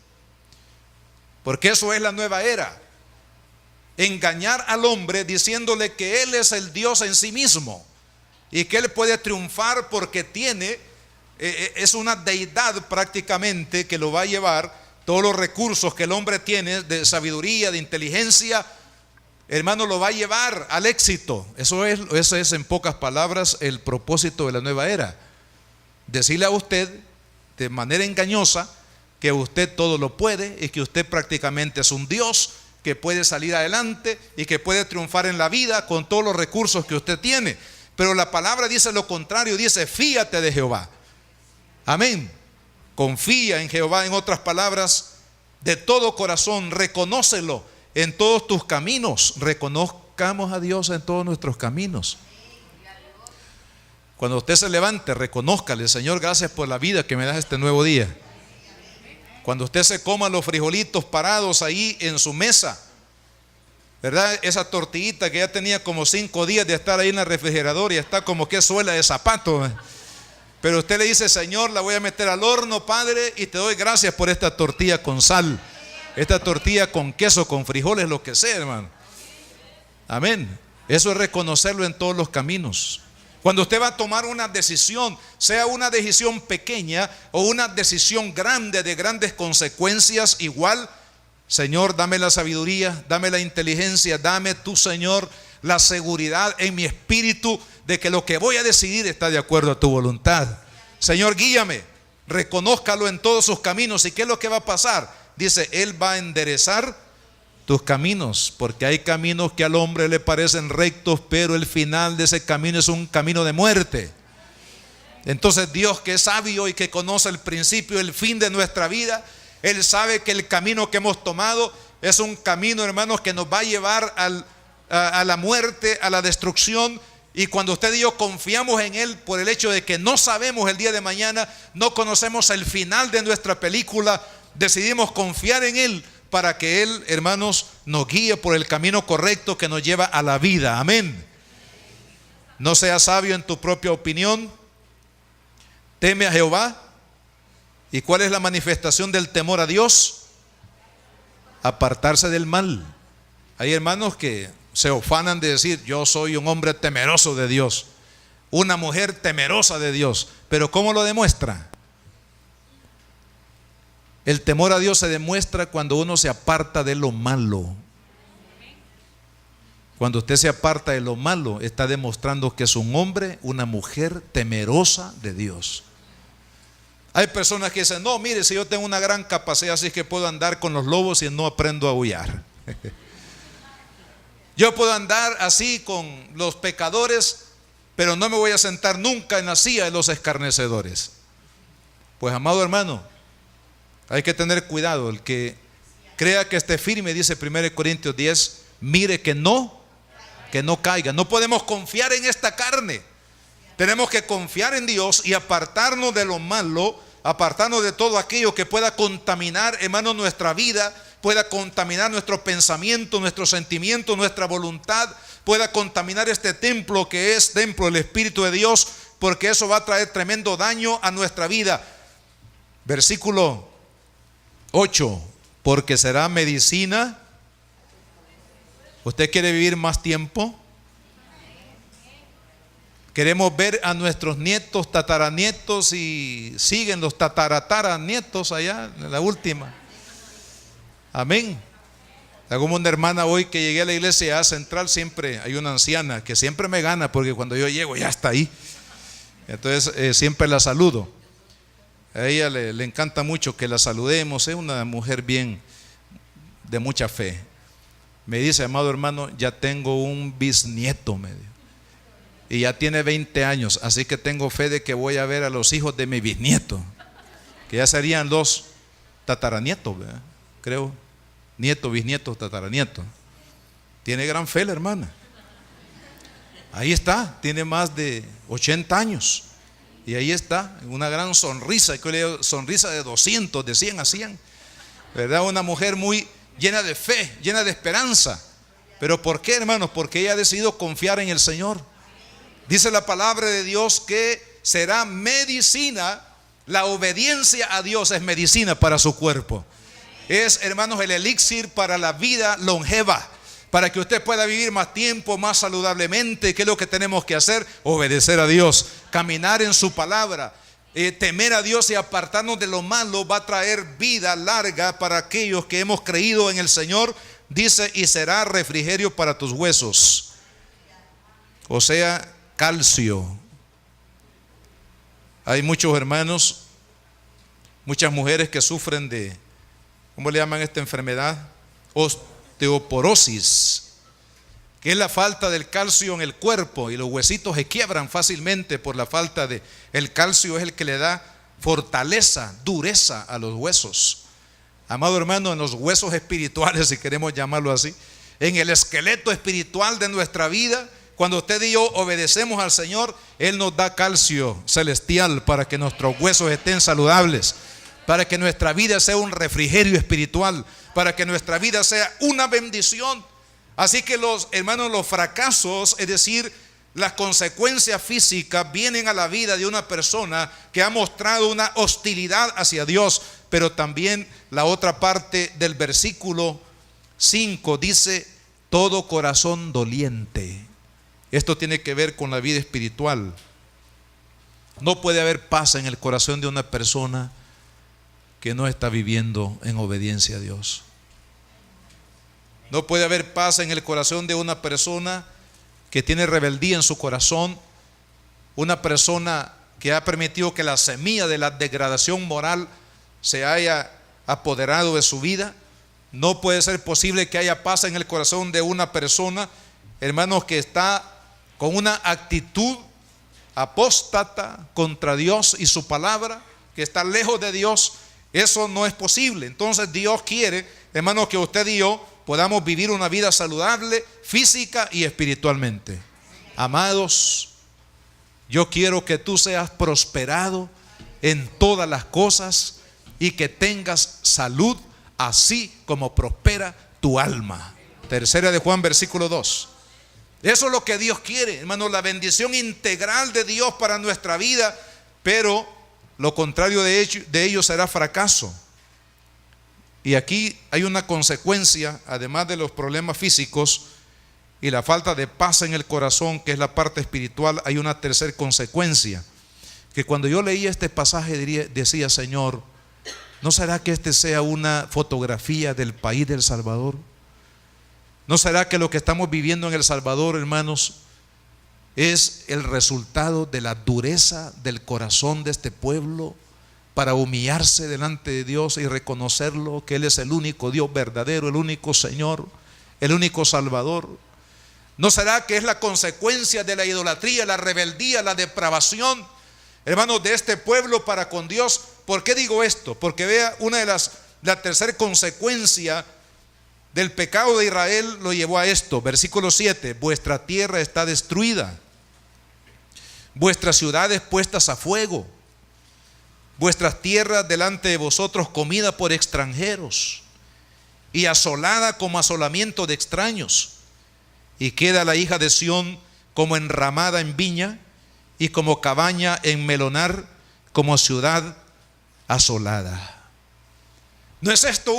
Porque eso es la nueva era. Engañar al hombre diciéndole que él es el Dios en sí mismo y que él puede triunfar porque es una deidad prácticamente que lo va a llevar. Todos los recursos que el hombre tiene de sabiduría, de inteligencia, hermano, lo va a llevar al éxito. Eso es en pocas palabras el propósito de la nueva era. Decirle a usted de manera engañosa que usted todo lo puede y que usted prácticamente es un Dios que puede salir adelante y que puede triunfar en la vida con todos los recursos que usted tiene. Pero la palabra dice lo contrario, dice: fíate de Jehová. Amén. Confía en Jehová, en otras palabras, de todo corazón, reconócelo en todos tus caminos. Reconozcamos a Dios en todos nuestros caminos. Cuando usted se levante, reconózcale: Señor, gracias por la vida que me das este nuevo día. Cuando usted se coma los frijolitos parados ahí en su mesa, ¿verdad? Esa tortillita que ya tenía como 5 días de estar ahí en la refrigeradora y está como que suela de zapato. Pero usted le dice: Señor, la voy a meter al horno, Padre, y te doy gracias por esta tortilla con sal, esta tortilla con queso, con frijoles, lo que sea, hermano. Amén. Eso es reconocerlo en todos los caminos. Cuando usted va a tomar una decisión, sea una decisión pequeña o una decisión grande de grandes consecuencias, igual: Señor, dame la sabiduría, dame la inteligencia, dame tú, Señor, la seguridad en mi espíritu de que lo que voy a decidir está de acuerdo a tu voluntad. Señor, guíame, reconózcalo en todos sus caminos. ¿Y qué es lo que va a pasar? Dice: Él va a enderezar tus caminos, porque hay caminos que al hombre le parecen rectos, pero el final de ese camino es un camino de muerte. Entonces Dios, que es sabio y que conoce el principio y el fin de nuestra vida, Él sabe que el camino que hemos tomado es un camino, hermanos, que nos va a llevar a la muerte, a la destrucción. Y cuando usted y yo confiamos en Él, por el hecho de que no sabemos el día de mañana, no conocemos el final de nuestra película, decidimos confiar en Él para que Él, hermanos, nos guíe por el camino correcto que nos lleva a la vida. Amén. No seas sabio en tu propia opinión. Teme a Jehová. ¿Y cuál es la manifestación del temor a Dios? Apartarse del mal. Hay hermanos que se ufanan de decir: yo soy un hombre temeroso de Dios, una mujer temerosa de Dios. Pero ¿cómo lo demuestra? El temor a Dios se demuestra cuando uno se aparta de lo malo. Cuando usted se aparta de lo malo, está demostrando que es un hombre, una mujer temerosa de Dios. Hay personas que dicen: no, mire, si yo tengo una gran capacidad, así que puedo andar con los lobos y no aprendo a aullar. Yo puedo andar así con los pecadores, pero no me voy a sentar nunca en la silla de los escarnecedores. Pues, amado hermano, hay que tener cuidado. El que crea que esté firme, dice 1 Corintios 10, mire que no caiga. No podemos confiar en esta carne. Tenemos que confiar en Dios y apartarnos de lo malo, apartarnos de todo aquello que pueda contaminar, hermano, nuestra vida, pueda contaminar nuestro pensamiento, nuestro sentimiento, nuestra voluntad, pueda contaminar este templo que es templo del Espíritu de Dios, porque eso va a traer tremendo daño a nuestra vida. Versículo 8: porque será medicina. ¿Usted quiere vivir más tiempo? Queremos ver a nuestros nietos, tataranietos, y siguen los tataranietos allá en la última. Amén. Como una hermana hoy que llegué a la iglesia central, siempre hay una anciana que siempre me gana, porque cuando yo llego ya está ahí. Entonces siempre la saludo. A ella le encanta mucho que la saludemos. Es una mujer bien de mucha fe. Me dice: amado hermano, ya tengo un bisnieto, me dijo, y ya tiene 20 años, así que tengo fe de que voy a ver a los hijos de mi bisnieto, que ya serían los tataranietos, ¿verdad? Creo, nieto, bisnieto, tataranieto. Tiene gran fe la hermana. Ahí está, tiene más de 80 años. Y ahí está, una gran sonrisa, sonrisa de 200, de 100 a 100, ¿verdad? Una mujer muy llena de fe, llena de esperanza. ¿Pero por qué, hermanos? Porque ella ha decidido confiar en el Señor. Dice la palabra de Dios que será medicina. La obediencia a Dios es medicina para su cuerpo. Es, hermanos, el elixir para la vida longeva, para que usted pueda vivir más tiempo, más saludablemente. ¿Qué es lo que tenemos que hacer? Obedecer a Dios, caminar en su palabra, temer a Dios y apartarnos de lo malo. Va a traer vida larga para aquellos que hemos creído en el Señor. Dice, y será refrigerio para tus huesos. O sea, calcio. Hay muchos hermanos, muchas mujeres que sufren de, ¿cómo le llaman esta enfermedad? Osteoporosis, que es la falta del calcio en el cuerpo, y los huesitos se quiebran fácilmente por la falta de, el calcio es el que le da fortaleza, dureza a los huesos. Amado hermano, en los huesos espirituales, si queremos llamarlo así, en el esqueleto espiritual de nuestra vida, cuando usted y yo obedecemos al Señor, Él nos da calcio celestial para que nuestros huesos estén saludables, para que nuestra vida sea un refrigerio espiritual, para que nuestra vida sea una bendición. Así que los hermanos, los fracasos, es decir, las consecuencias físicas, vienen a la vida de una persona que ha mostrado una hostilidad hacia Dios. Pero también la otra parte del versículo 5 dice, todo corazón doliente. Esto tiene que ver con la vida espiritual. No puede haber paz en el corazón de una persona que no está viviendo en obediencia a Dios. No puede haber paz en el corazón de una persona que tiene rebeldía en su corazón, una persona que ha permitido que la semilla de la degradación moral se haya apoderado de su vida. No puede ser posible que haya paz en el corazón de una persona, hermanos, que está con una actitud apóstata contra Dios y su palabra, que está lejos de Dios. Eso no es posible. Entonces Dios quiere, hermanos, que usted y yo podamos vivir una vida saludable, física y espiritualmente. Amados, yo quiero que tú seas prosperado en todas las cosas y que tengas salud, así como prospera tu alma. Tercera de Juan, versículo 2. Eso es lo que Dios quiere, hermanos, la bendición integral de Dios para nuestra vida. Pero lo contrario de ello será fracaso. Y aquí hay una consecuencia, además de los problemas físicos y la falta de paz en el corazón, que es la parte espiritual. Hay una tercera consecuencia, que cuando yo leí este pasaje decía, Señor, ¿no será que este sea una fotografía del país de El Salvador? ¿No será que lo que estamos viviendo en El Salvador, hermanos, es el resultado de la dureza del corazón de este pueblo para humillarse delante de Dios y reconocerlo, que Él es el único Dios verdadero, el único Señor, el único Salvador? ¿No será que es la consecuencia de la idolatría, la rebeldía, la depravación, hermanos, de este pueblo para con Dios? ¿Por qué digo esto? Porque vea, la tercera consecuencia del pecado de Israel lo llevó a esto. Versículo 7, vuestra tierra está destruida, vuestras ciudades puestas a fuego, vuestras tierras delante de vosotros comida por extranjeros y asolada como asolamiento de extraños. Y queda la hija de Sión como enramada en viña y como cabaña en melonar, como ciudad asolada. ¿No es esto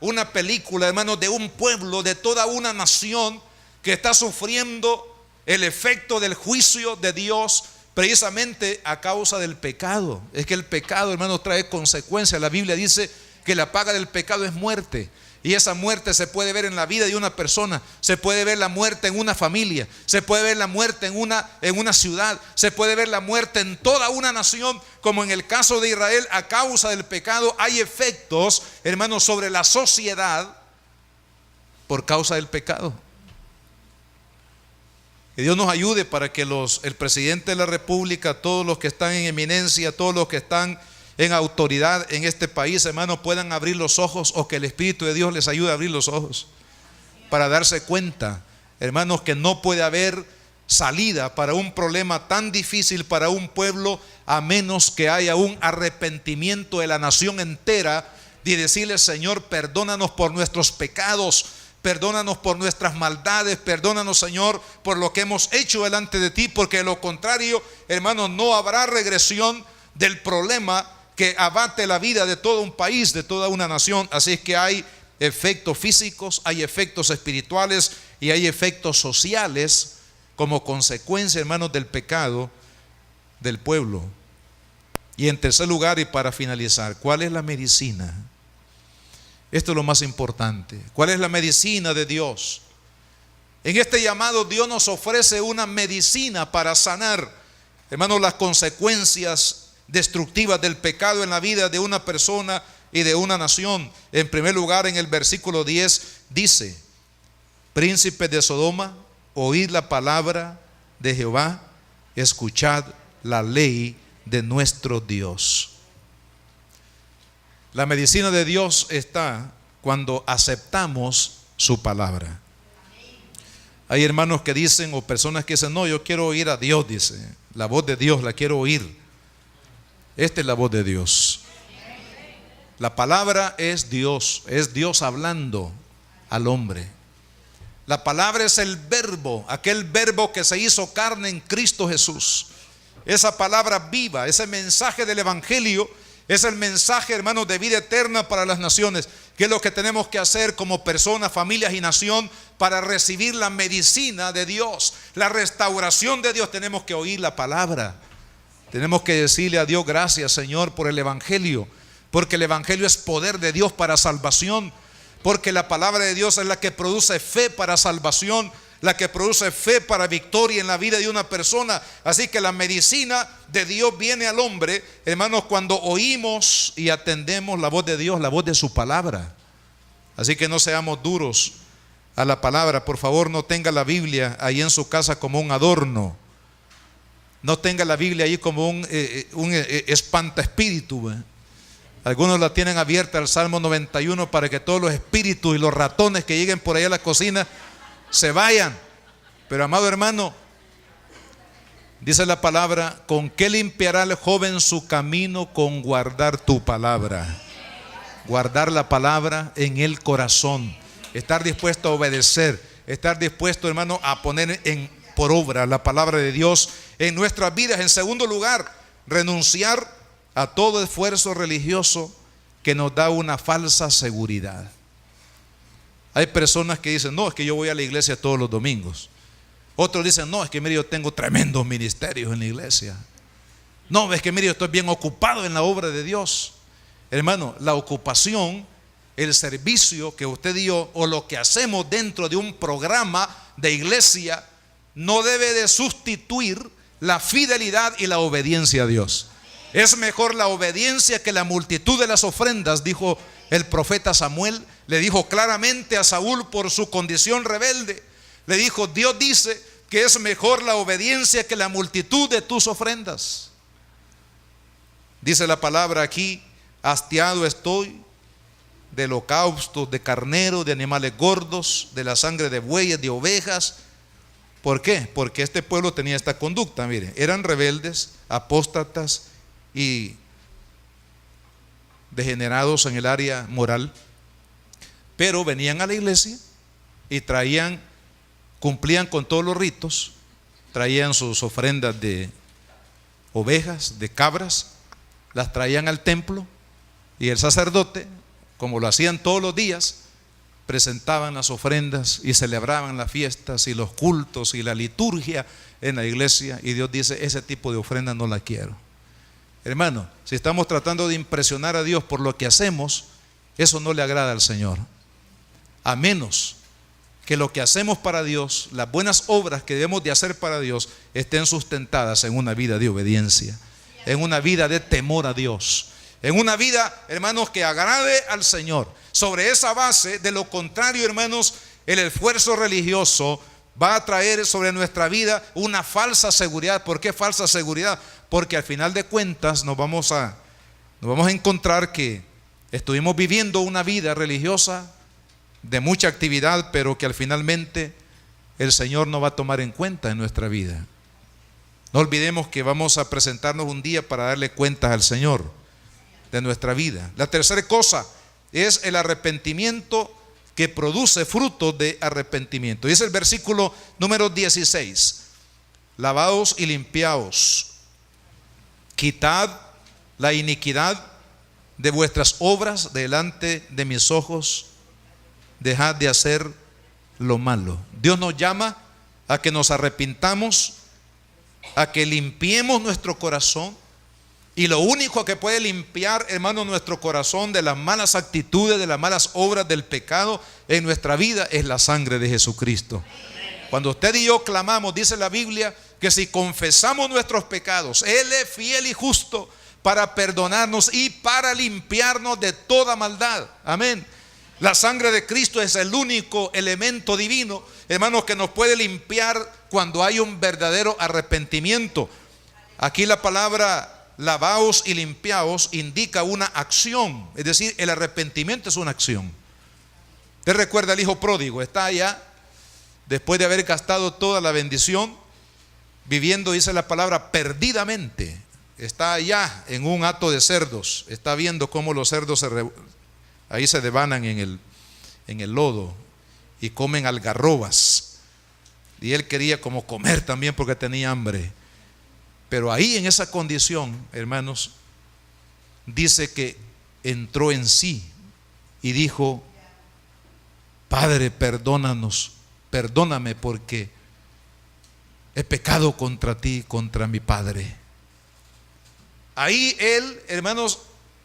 una película, hermanos, de un pueblo, de toda una nación que está sufriendo el efecto del juicio de Dios precisamente a causa del pecado? Es que el pecado, hermanos, trae consecuencias. La Biblia dice que la paga del pecado es muerte. Y esa muerte se puede ver en la vida de una persona, se puede ver la muerte en una familia, se puede ver la muerte en una ciudad, se puede ver la muerte en toda una nación, como en el caso de Israel. A causa del pecado hay efectos, hermanos, sobre la sociedad por causa del pecado. Que Dios nos ayude para que el presidente de la República, todos los que están en eminencia, todos los que están en autoridad en este país, hermanos, puedan abrir los ojos, o que el Espíritu de Dios les ayude a abrir los ojos para darse cuenta, hermanos, que no puede haber salida para un problema tan difícil para un pueblo a menos que haya un arrepentimiento de la nación entera, y decirle: Señor, perdónanos por nuestros pecados, perdónanos por nuestras maldades, perdónanos, Señor, por lo que hemos hecho delante de ti, porque de lo contrario, hermanos, no habrá regresión del problema que abate la vida de todo un país, de toda una nación. Así es que hay efectos físicos, hay efectos espirituales y hay efectos sociales como consecuencia, hermanos, del pecado del pueblo. Y en tercer lugar, y para finalizar, ¿cuál es la medicina? Esto es lo más importante. ¿Cuál es la medicina de Dios? En este llamado Dios nos ofrece una medicina para sanar, hermanos, las consecuencias destructivas del pecado en la vida de una persona y de una nación. En primer lugar, en el versículo 10 dice: príncipes de Sodoma, oíd la palabra de Jehová, escuchad la ley de nuestro Dios. La medicina de Dios está cuando aceptamos su palabra. Hay hermanos que dicen, o personas que dicen: no, yo quiero oír a Dios, dice, la voz de Dios la quiero oír. Esta es la voz de Dios. La palabra es Dios hablando al hombre. La palabra es el verbo, aquel verbo que se hizo carne en Cristo Jesús. Esa palabra viva, ese mensaje del evangelio, es el mensaje, hermanos, de vida eterna para las naciones. ¿Qué es lo que tenemos que hacer como personas, familias y nación para recibir la medicina de Dios, la restauración de Dios? Tenemos que oír la palabra. Tenemos que decirle a Dios: gracias, Señor, por el evangelio, porque el evangelio es poder de Dios para salvación, porque la palabra de Dios es la que produce fe para salvación, la que produce fe para victoria en la vida de una persona. Así que la medicina de Dios viene al hombre, hermanos, cuando oímos y atendemos la voz de Dios, la voz de su palabra. Así que no seamos duros a la palabra. Por favor, no tenga la Biblia ahí en su casa como un adorno. No tenga la Biblia ahí como un espantaespíritu. Algunos la tienen abierta al Salmo 91 para que todos los espíritus y los ratones que lleguen por ahí a la cocina se vayan. Pero, amado hermano, dice la palabra: ¿con qué limpiará el joven su camino? Con guardar tu palabra. Guardar la palabra en el corazón, estar dispuesto a obedecer, estar dispuesto, hermano, a poner por obra la palabra de Dios en nuestras vidas. En segundo lugar, renunciar a todo esfuerzo religioso que nos da una falsa seguridad. Hay personas que dicen: no, es que yo voy a la iglesia todos los domingos. Otros dicen: no, es que mire, yo tengo tremendos ministerios en la iglesia. No, es que mire, yo estoy bien ocupado en la obra de Dios. Hermano, la ocupación, el servicio que usted dio o lo que hacemos dentro de un programa de iglesia no debe de sustituir la fidelidad y la obediencia a Dios. Es mejor la obediencia que la multitud de las ofrendas, dijo el profeta Samuel. Le dijo claramente a Saúl por su condición rebelde. Le dijo: Dios dice que es mejor la obediencia que la multitud de tus ofrendas. Dice la palabra aquí: hastiado estoy de holocaustos, de carneros, de animales gordos, de la sangre de bueyes, de ovejas. ¿Por qué? Porque este pueblo tenía esta conducta. Mire, eran rebeldes, apóstatas y degenerados en el área moral, pero venían a la iglesia y cumplían con todos los ritos, traían sus ofrendas de ovejas, de cabras, las traían al templo, y el sacerdote, como lo hacían todos los días, presentaban las ofrendas y celebraban las fiestas y los cultos y la liturgia en la iglesia. Y Dios dice: ese tipo de ofrenda no la quiero. Hermano, si estamos tratando de impresionar a Dios por lo que hacemos, eso no le agrada al Señor. A menos que lo que hacemos para Dios, las buenas obras que debemos de hacer para Dios, estén sustentadas en una vida de obediencia, en una vida de temor a Dios, en una vida, hermanos, que agrade al Señor. Sobre esa base, de lo contrario, hermanos, el esfuerzo religioso va a traer sobre nuestra vida una falsa seguridad. ¿Por qué falsa seguridad? Porque al final de cuentas nos vamos a encontrar que estuvimos viviendo una vida religiosa de mucha actividad, pero que al finalmente el Señor no va a tomar en cuenta en nuestra vida. No olvidemos que vamos a presentarnos un día para darle cuentas al Señor de nuestra vida. La tercera cosa es el arrepentimiento que produce fruto de arrepentimiento. Dice el versículo número 16: lavaos y limpiaos, quitad la iniquidad de vuestras obras delante de mis ojos, dejad de hacer lo malo. Dios nos llama a que nos arrepintamos, a que limpiemos nuestro corazón. Y lo único que puede limpiar, hermano, nuestro corazón de las malas actitudes, de las malas obras, del pecado en nuestra vida, es la sangre de Jesucristo. Cuando usted y yo clamamos, dice la Biblia, que si confesamos nuestros pecados, Él es fiel y justo para perdonarnos y para limpiarnos de toda maldad. Amén. La sangre de Cristo es el único elemento divino, hermanos, que nos puede limpiar cuando hay un verdadero arrepentimiento. Aquí la palabra lavaos y limpiaos indica una acción, es decir, el arrepentimiento es una acción. Usted recuerda al hijo pródigo, está allá, después de haber gastado toda la bendición, viviendo, dice la palabra, perdidamente. Está allá en un hato de cerdos, está viendo cómo los cerdos ahí se devanan en el lodo y comen algarrobas. Y él quería como comer también porque tenía hambre. Pero ahí en esa condición, hermanos, dice que entró en sí y dijo: Padre, perdónanos, perdóname porque he pecado contra ti, contra mi Padre. Ahí él, hermanos,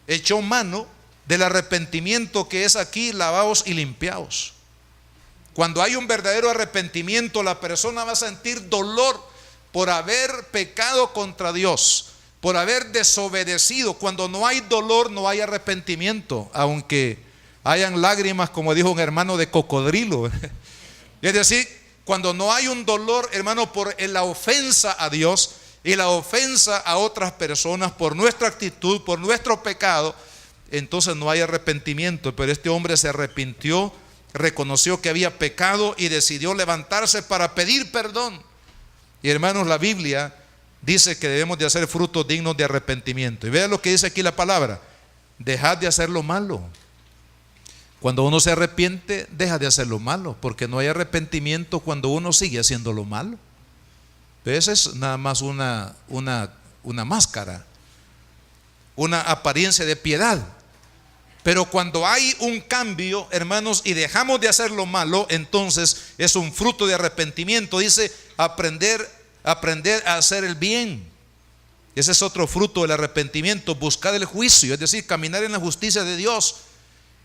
echó mano del arrepentimiento que es aquí, lavaos y limpiaos. Cuando hay un verdadero arrepentimiento, la persona va a sentir dolor por haber pecado contra Dios, por haber desobedecido. Cuando no hay dolor, no hay arrepentimiento, aunque hayan lágrimas, como dijo un hermano, de cocodrilo. Es decir, cuando no hay un dolor, hermano, por la ofensa a Dios y la ofensa a otras personas, por nuestra actitud, por nuestro pecado, entonces no hay arrepentimiento. Pero este hombre se arrepintió, reconoció que había pecado y decidió levantarse para pedir perdón. Y hermanos, la Biblia dice que debemos de hacer frutos dignos de arrepentimiento. Y vean lo que dice aquí la palabra: dejad de hacer lo malo. Cuando uno se arrepiente, deja de hacer lo malo, porque no hay arrepentimiento cuando uno sigue haciendo lo malo. Esa es nada más una máscara, una apariencia de piedad. Pero cuando hay un cambio, hermanos, y dejamos de hacer lo malo, entonces es un fruto de arrepentimiento. Dice aprender a hacer el bien. Ese es otro fruto del arrepentimiento. Buscar el juicio, es decir, caminar en la justicia de Dios.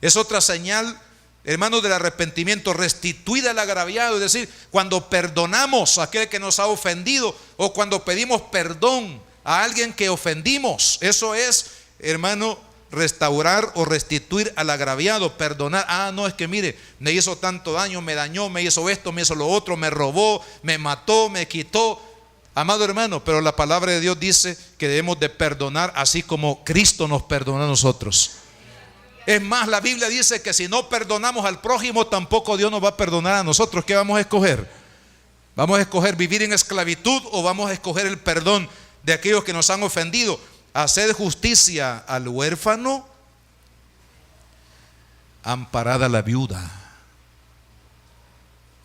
Es otra señal, hermanos, del arrepentimiento. Restituir al agraviado, es decir, cuando perdonamos a aquel que nos ha ofendido, o cuando pedimos perdón a alguien que ofendimos. Eso es, hermano, restaurar o restituir al agraviado, perdonar. No, es que mire, me hizo tanto daño, me dañó, me hizo esto, me hizo lo otro, me robó, me mató, me quitó. Amado hermano, pero la palabra de Dios dice que debemos de perdonar así como Cristo nos perdonó a nosotros. Es más, la Biblia dice que si no perdonamos al prójimo, tampoco Dios nos va a perdonar a nosotros. ¿Qué vamos a escoger? ¿Vamos a escoger vivir en esclavitud o vamos a escoger el perdón de aquellos que nos han ofendido? Hacer justicia al huérfano, amparad a la viuda.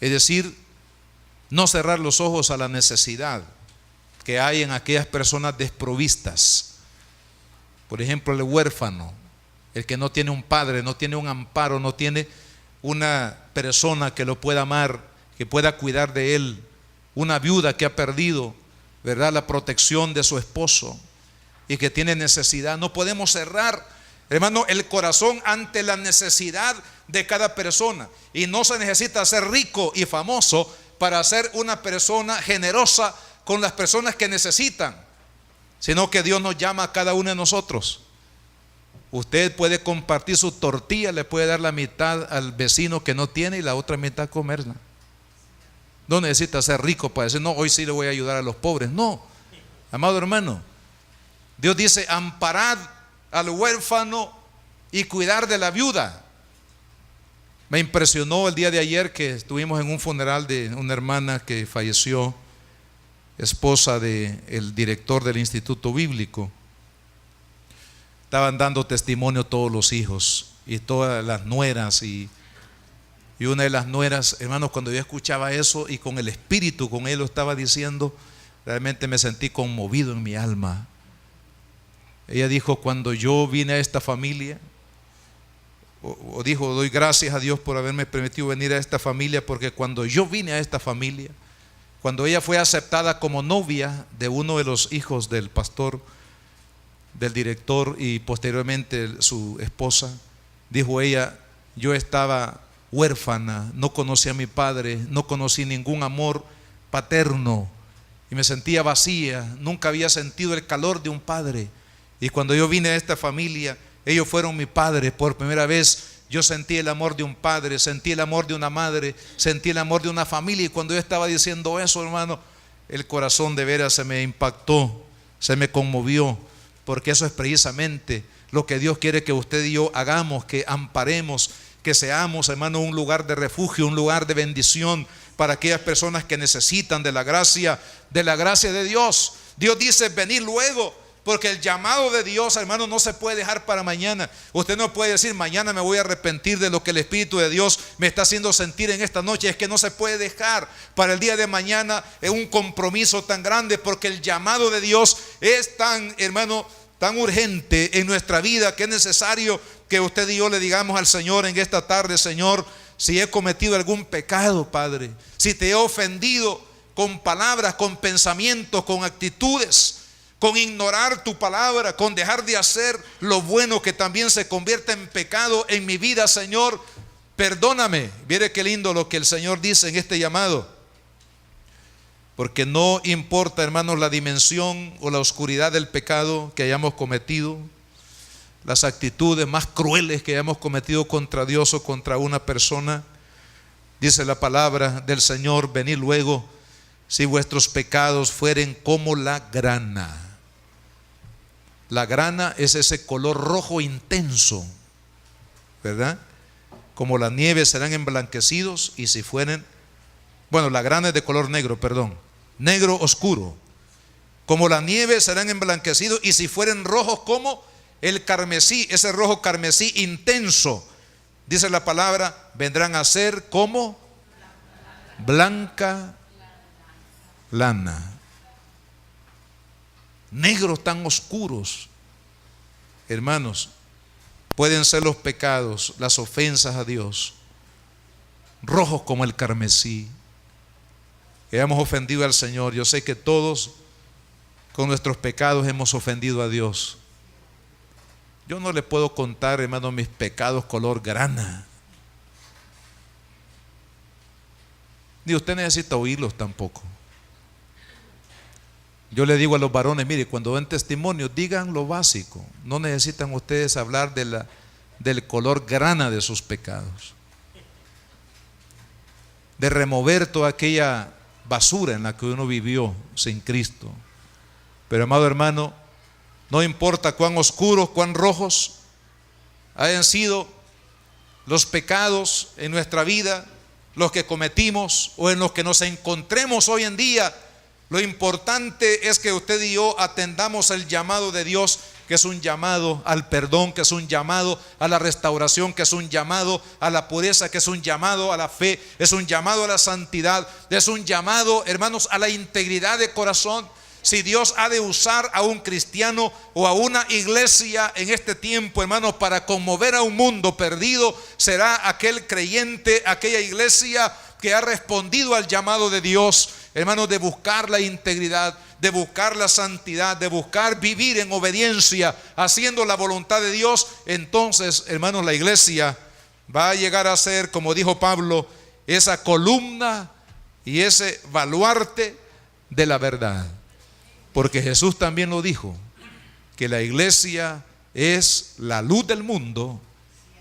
Es decir, no cerrar los ojos a la necesidad que hay en aquellas personas desprovistas. Por ejemplo, el huérfano, el que no tiene un padre, no tiene un amparo, no tiene una persona que lo pueda amar, que pueda cuidar de él. Una viuda que ha perdido, ¿verdad?, la protección de su esposo y que tiene necesidad. No podemos cerrar, hermano, el corazón ante la necesidad de cada persona. Y no se necesita ser rico y famoso para ser una persona generosa con las personas que necesitan, sino que Dios nos llama a cada uno de nosotros. Usted puede compartir su tortilla, le puede dar la mitad al vecino que no tiene y la otra mitad comerla. No necesita ser rico para decir, no, hoy sí le voy a ayudar a los pobres. No, amado hermano, Dios dice, amparad al huérfano y cuidar de la viuda. Me impresionó el día de ayer que estuvimos en un funeral de una hermana que falleció, esposa del director del Instituto Bíblico. Estaban dando testimonio todos los hijos y todas las nueras y Y una de las nueras, hermanos, cuando yo escuchaba eso y con el espíritu, con él lo estaba diciendo, realmente me sentí conmovido en mi alma. Ella dijo: cuando yo vine a esta familia, o dijo, doy gracias a Dios por haberme permitido venir a esta familia, porque cuando yo vine a esta familia, cuando ella fue aceptada como novia de uno de los hijos del pastor, del director, y posteriormente su esposa, dijo ella: yo estaba huérfana, no conocí a mi padre, no conocí ningún amor paterno y me sentía vacía, nunca había sentido el calor de un padre, y cuando yo vine a esta familia, ellos fueron mi padre. Por primera vez yo sentí el amor de un padre, sentí el amor de una madre, sentí el amor de una familia. Y cuando yo estaba diciendo eso, hermano, el corazón de veras se me impactó, se me conmovió, porque eso es precisamente lo que Dios quiere que usted y yo hagamos, que amparemos, que seamos, hermano, un lugar de refugio, un lugar de bendición para aquellas personas que necesitan de la gracia de Dios. Dios dice: venid luego, porque el llamado de Dios, hermano, no se puede dejar para mañana. Usted no puede decir: mañana me voy a arrepentir de lo que el Espíritu de Dios me está haciendo sentir en esta noche. Es que no se puede dejar para el día de mañana. Es un compromiso tan grande, porque el llamado de Dios es tan, hermano, tan urgente en nuestra vida, que es necesario que usted y yo le digamos al Señor en esta tarde: Señor, si he cometido algún pecado, Padre, si te he ofendido con palabras, con pensamientos, con actitudes, con ignorar tu palabra, con dejar de hacer lo bueno que también se convierte en pecado en mi vida, Señor, perdóname. Mire qué lindo lo que el Señor dice en este llamado. Porque no importa, hermanos, la dimensión o la oscuridad del pecado que hayamos cometido, las actitudes más crueles que hayamos cometido contra Dios o contra una persona, dice la palabra del Señor: venid luego, si vuestros pecados fueren como la grana. La grana es ese color rojo intenso, ¿verdad? Como la nieve serán emblanquecidos, y si fueren, bueno, la grana es de color negro, perdón, negro oscuro. Como la nieve serán emblanquecidos, y si fueren rojos como el carmesí, ese rojo carmesí intenso, dice la palabra, vendrán a ser como blanca lana. Negros tan oscuros, hermanos, pueden ser los pecados, las ofensas a Dios, rojos como el carmesí, que hemos ofendido al Señor. Yo sé que todos con nuestros pecados hemos ofendido a Dios. Yo no le puedo contar, hermano, mis pecados color grana, ni usted necesita oírlos tampoco. Yo le digo a los varones: mire, cuando den testimonio, digan lo básico. No necesitan ustedes hablar del color grana de sus pecados, de remover toda aquella basura en la que uno vivió sin Cristo. Pero, amado hermano, no importa cuán oscuros, cuán rojos hayan sido los pecados en nuestra vida, los que cometimos o en los que nos encontremos hoy en día, lo importante es que usted y yo atendamos el llamado de Dios, que es un llamado al perdón, que es un llamado a la restauración, que es un llamado a la pureza, que es un llamado a la fe, es un llamado a la santidad, es un llamado, hermanos, a la integridad de corazón. Si Dios ha de usar a un cristiano o a una iglesia en este tiempo, hermanos, para conmover a un mundo perdido, será aquel creyente, aquella iglesia que ha respondido al llamado de Dios, hermanos, de buscar la integridad, de buscar la santidad, de buscar vivir en obediencia, haciendo la voluntad de Dios. Entonces, hermanos, la iglesia va a llegar a ser, como dijo Pablo, esa columna y ese baluarte de la verdad. Porque Jesús también lo dijo, que la iglesia es la luz del mundo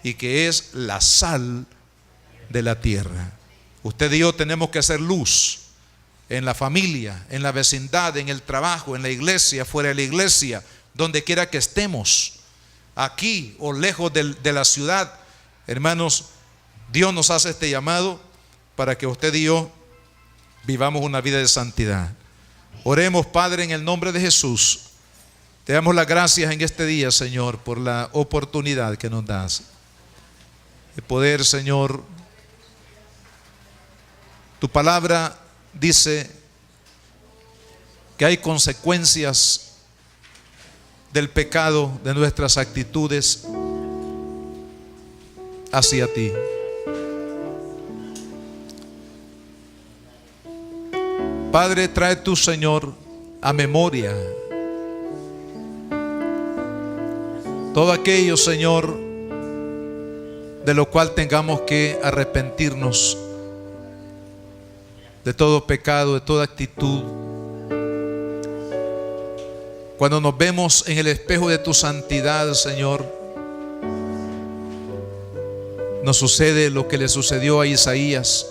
y que es la sal de la tierra. Usted y yo tenemos que hacer luz en la familia, en la vecindad, en el trabajo, en la iglesia, fuera de la iglesia, donde quiera que estemos, aquí o lejos de la ciudad. Hermanos, Dios nos hace este llamado para que usted y yo vivamos una vida de santidad. Oremos, Padre, en el nombre de Jesús. Te damos las gracias en este día, Señor, por la oportunidad que nos das de poder, Señor, Tu palabra dice que hay consecuencias del pecado, de nuestras actitudes hacia ti. Padre, trae tú, Señor, a memoria todo aquello, Señor, de lo cual tengamos que arrepentirnos, de todo pecado, de toda actitud. Cuando nos vemos en el espejo de tu santidad, Señor, nos sucede lo que le sucedió a Isaías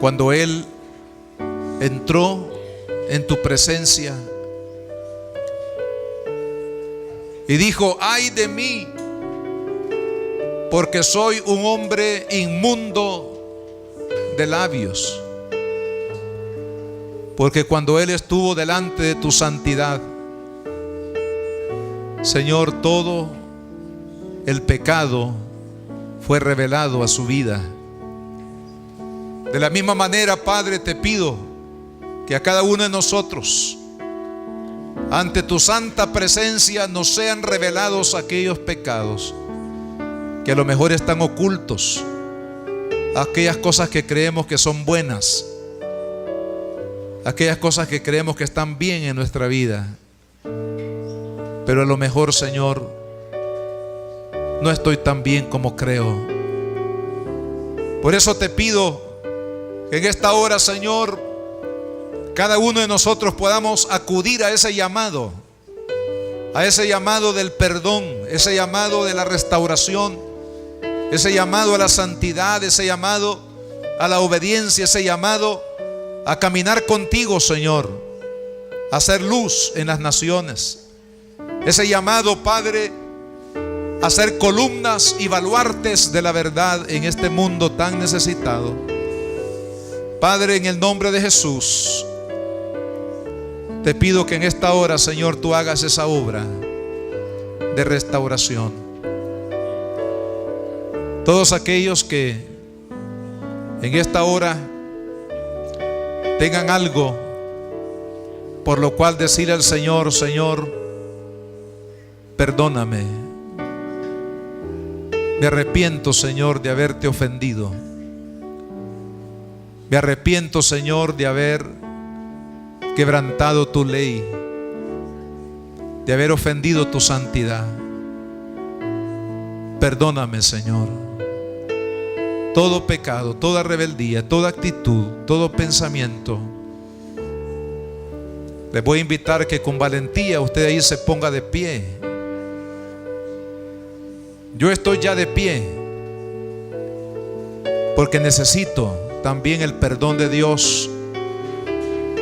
cuando él entró en tu presencia y dijo: ay de mí, porque soy un hombre inmundo de labios. Porque cuando él estuvo delante de tu santidad, Señor, todo el pecado fue revelado a su vida. De la misma manera, Padre, te pido que a cada uno de nosotros, ante tu santa presencia, nos sean revelados aquellos pecados que a lo mejor están ocultos, aquellas cosas que creemos que son buenas, aquellas cosas que creemos que están bien en nuestra vida, pero a lo mejor, Señor, no estoy tan bien como creo. Por eso te pido que en esta hora, Señor, cada uno de nosotros podamos acudir a ese llamado del perdón, ese llamado de la restauración, ese llamado a la santidad, ese llamado a la obediencia, ese llamado a caminar contigo, Señor, a hacer luz en las naciones, ese llamado, Padre, a ser columnas y baluartes de la verdad en este mundo tan necesitado. Padre, en el nombre de Jesús, te pido que en esta hora, Señor, tú hagas esa obra de restauración. Todos aquellos que en esta hora tengan algo por lo cual decir al Señor: Señor, perdóname. Me arrepiento, Señor, de haberte ofendido. Me arrepiento, Señor, de haber quebrantado tu ley, de haber ofendido tu santidad. Perdóname, Señor. Todo pecado, toda rebeldía, toda actitud, todo pensamiento. Les voy a invitar que con valentía usted ahí se ponga de pie. Yo estoy ya de pie porque necesito también el perdón de Dios.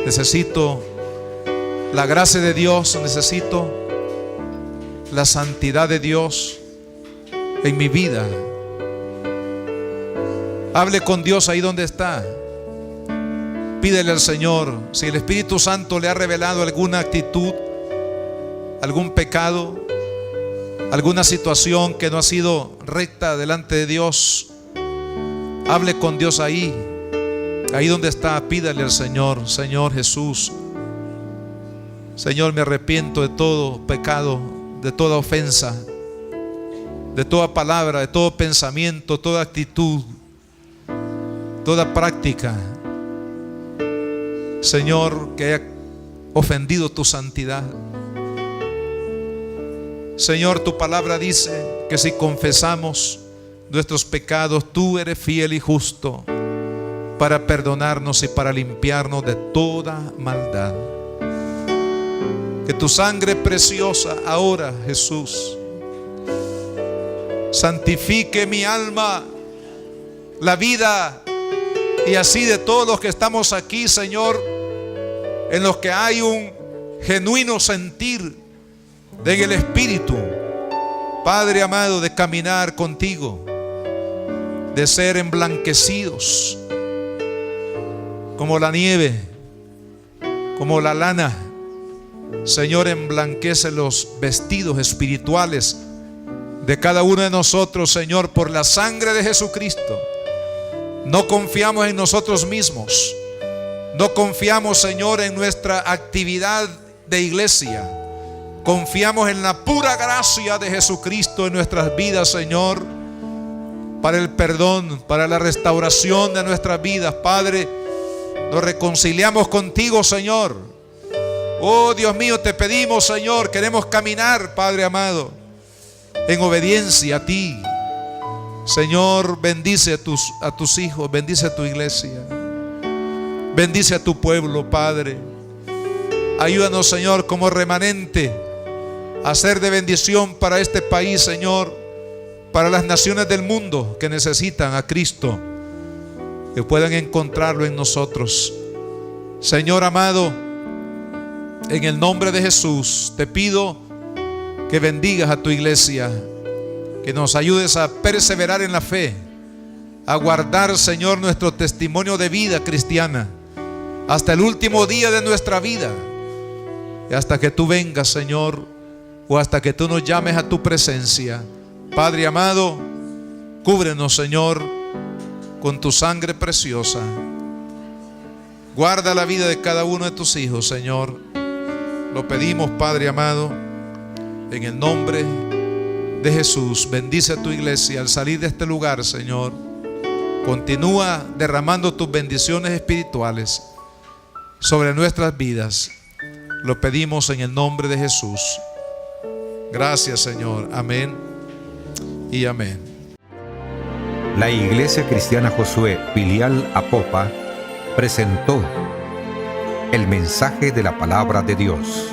Necesito la gracia de Dios, necesito la santidad de Dios en mi vida. Hable con Dios ahí donde está. Pídele al Señor. Si el Espíritu Santo le ha revelado alguna actitud, algún pecado, alguna situación que no ha sido recta delante de Dios, hable con Dios ahí donde está. Pídale al Señor: Señor Jesús, Señor, me arrepiento de todo pecado, de toda ofensa, de toda palabra, de todo pensamiento, toda actitud, toda práctica, Señor, que haya ofendido tu santidad. Señor, tu palabra dice que si confesamos nuestros pecados, tú eres fiel y justo para perdonarnos y para limpiarnos de toda maldad. Que tu sangre preciosa ahora, Jesús, santifique mi alma, la vida y así de todos los que estamos aquí, Señor, en los que hay un genuino sentir en el Espíritu, Padre amado, de caminar contigo, de ser emblanquecidos como la nieve, como la lana. Señor, emblanquece los vestidos espirituales de cada uno de nosotros, Señor, por la sangre de Jesucristo. No confiamos en nosotros mismos. No confiamos, Señor, en nuestra actividad de iglesia. Confiamos en la pura gracia de Jesucristo en nuestras vidas, Señor, para el perdón, para la restauración de nuestras vidas. Padre, nos reconciliamos contigo, Señor. Oh Dios mío, te pedimos, Señor, queremos caminar, Padre amado, en obediencia a ti. Señor, bendice a tus hijos, bendice a tu iglesia, bendice a tu pueblo, Padre. Ayúdanos, Señor, como remanente a ser de bendición para este país, Señor, para las naciones del mundo que necesitan a Cristo, que puedan encontrarlo en nosotros. Señor amado, en el nombre de Jesús te pido que bendigas a tu iglesia, que nos ayudes a perseverar en la fe, a guardar, Señor, nuestro testimonio de vida cristiana hasta el último día de nuestra vida, y hasta que tú vengas, Señor, o hasta que tú nos llames a tu presencia. Padre amado, cúbrenos, Señor, con tu sangre preciosa. Guarda la vida de cada uno de tus hijos, Señor. Lo pedimos, Padre amado, en el nombre de Jesús. Bendice a tu iglesia al salir de este lugar, Señor. Continúa derramando tus bendiciones espirituales sobre nuestras vidas. Lo pedimos en el nombre de Jesús. Gracias, Señor. Amén y amén. La Iglesia Cristiana Josué, filial Apopa, presentó el mensaje de la palabra de Dios.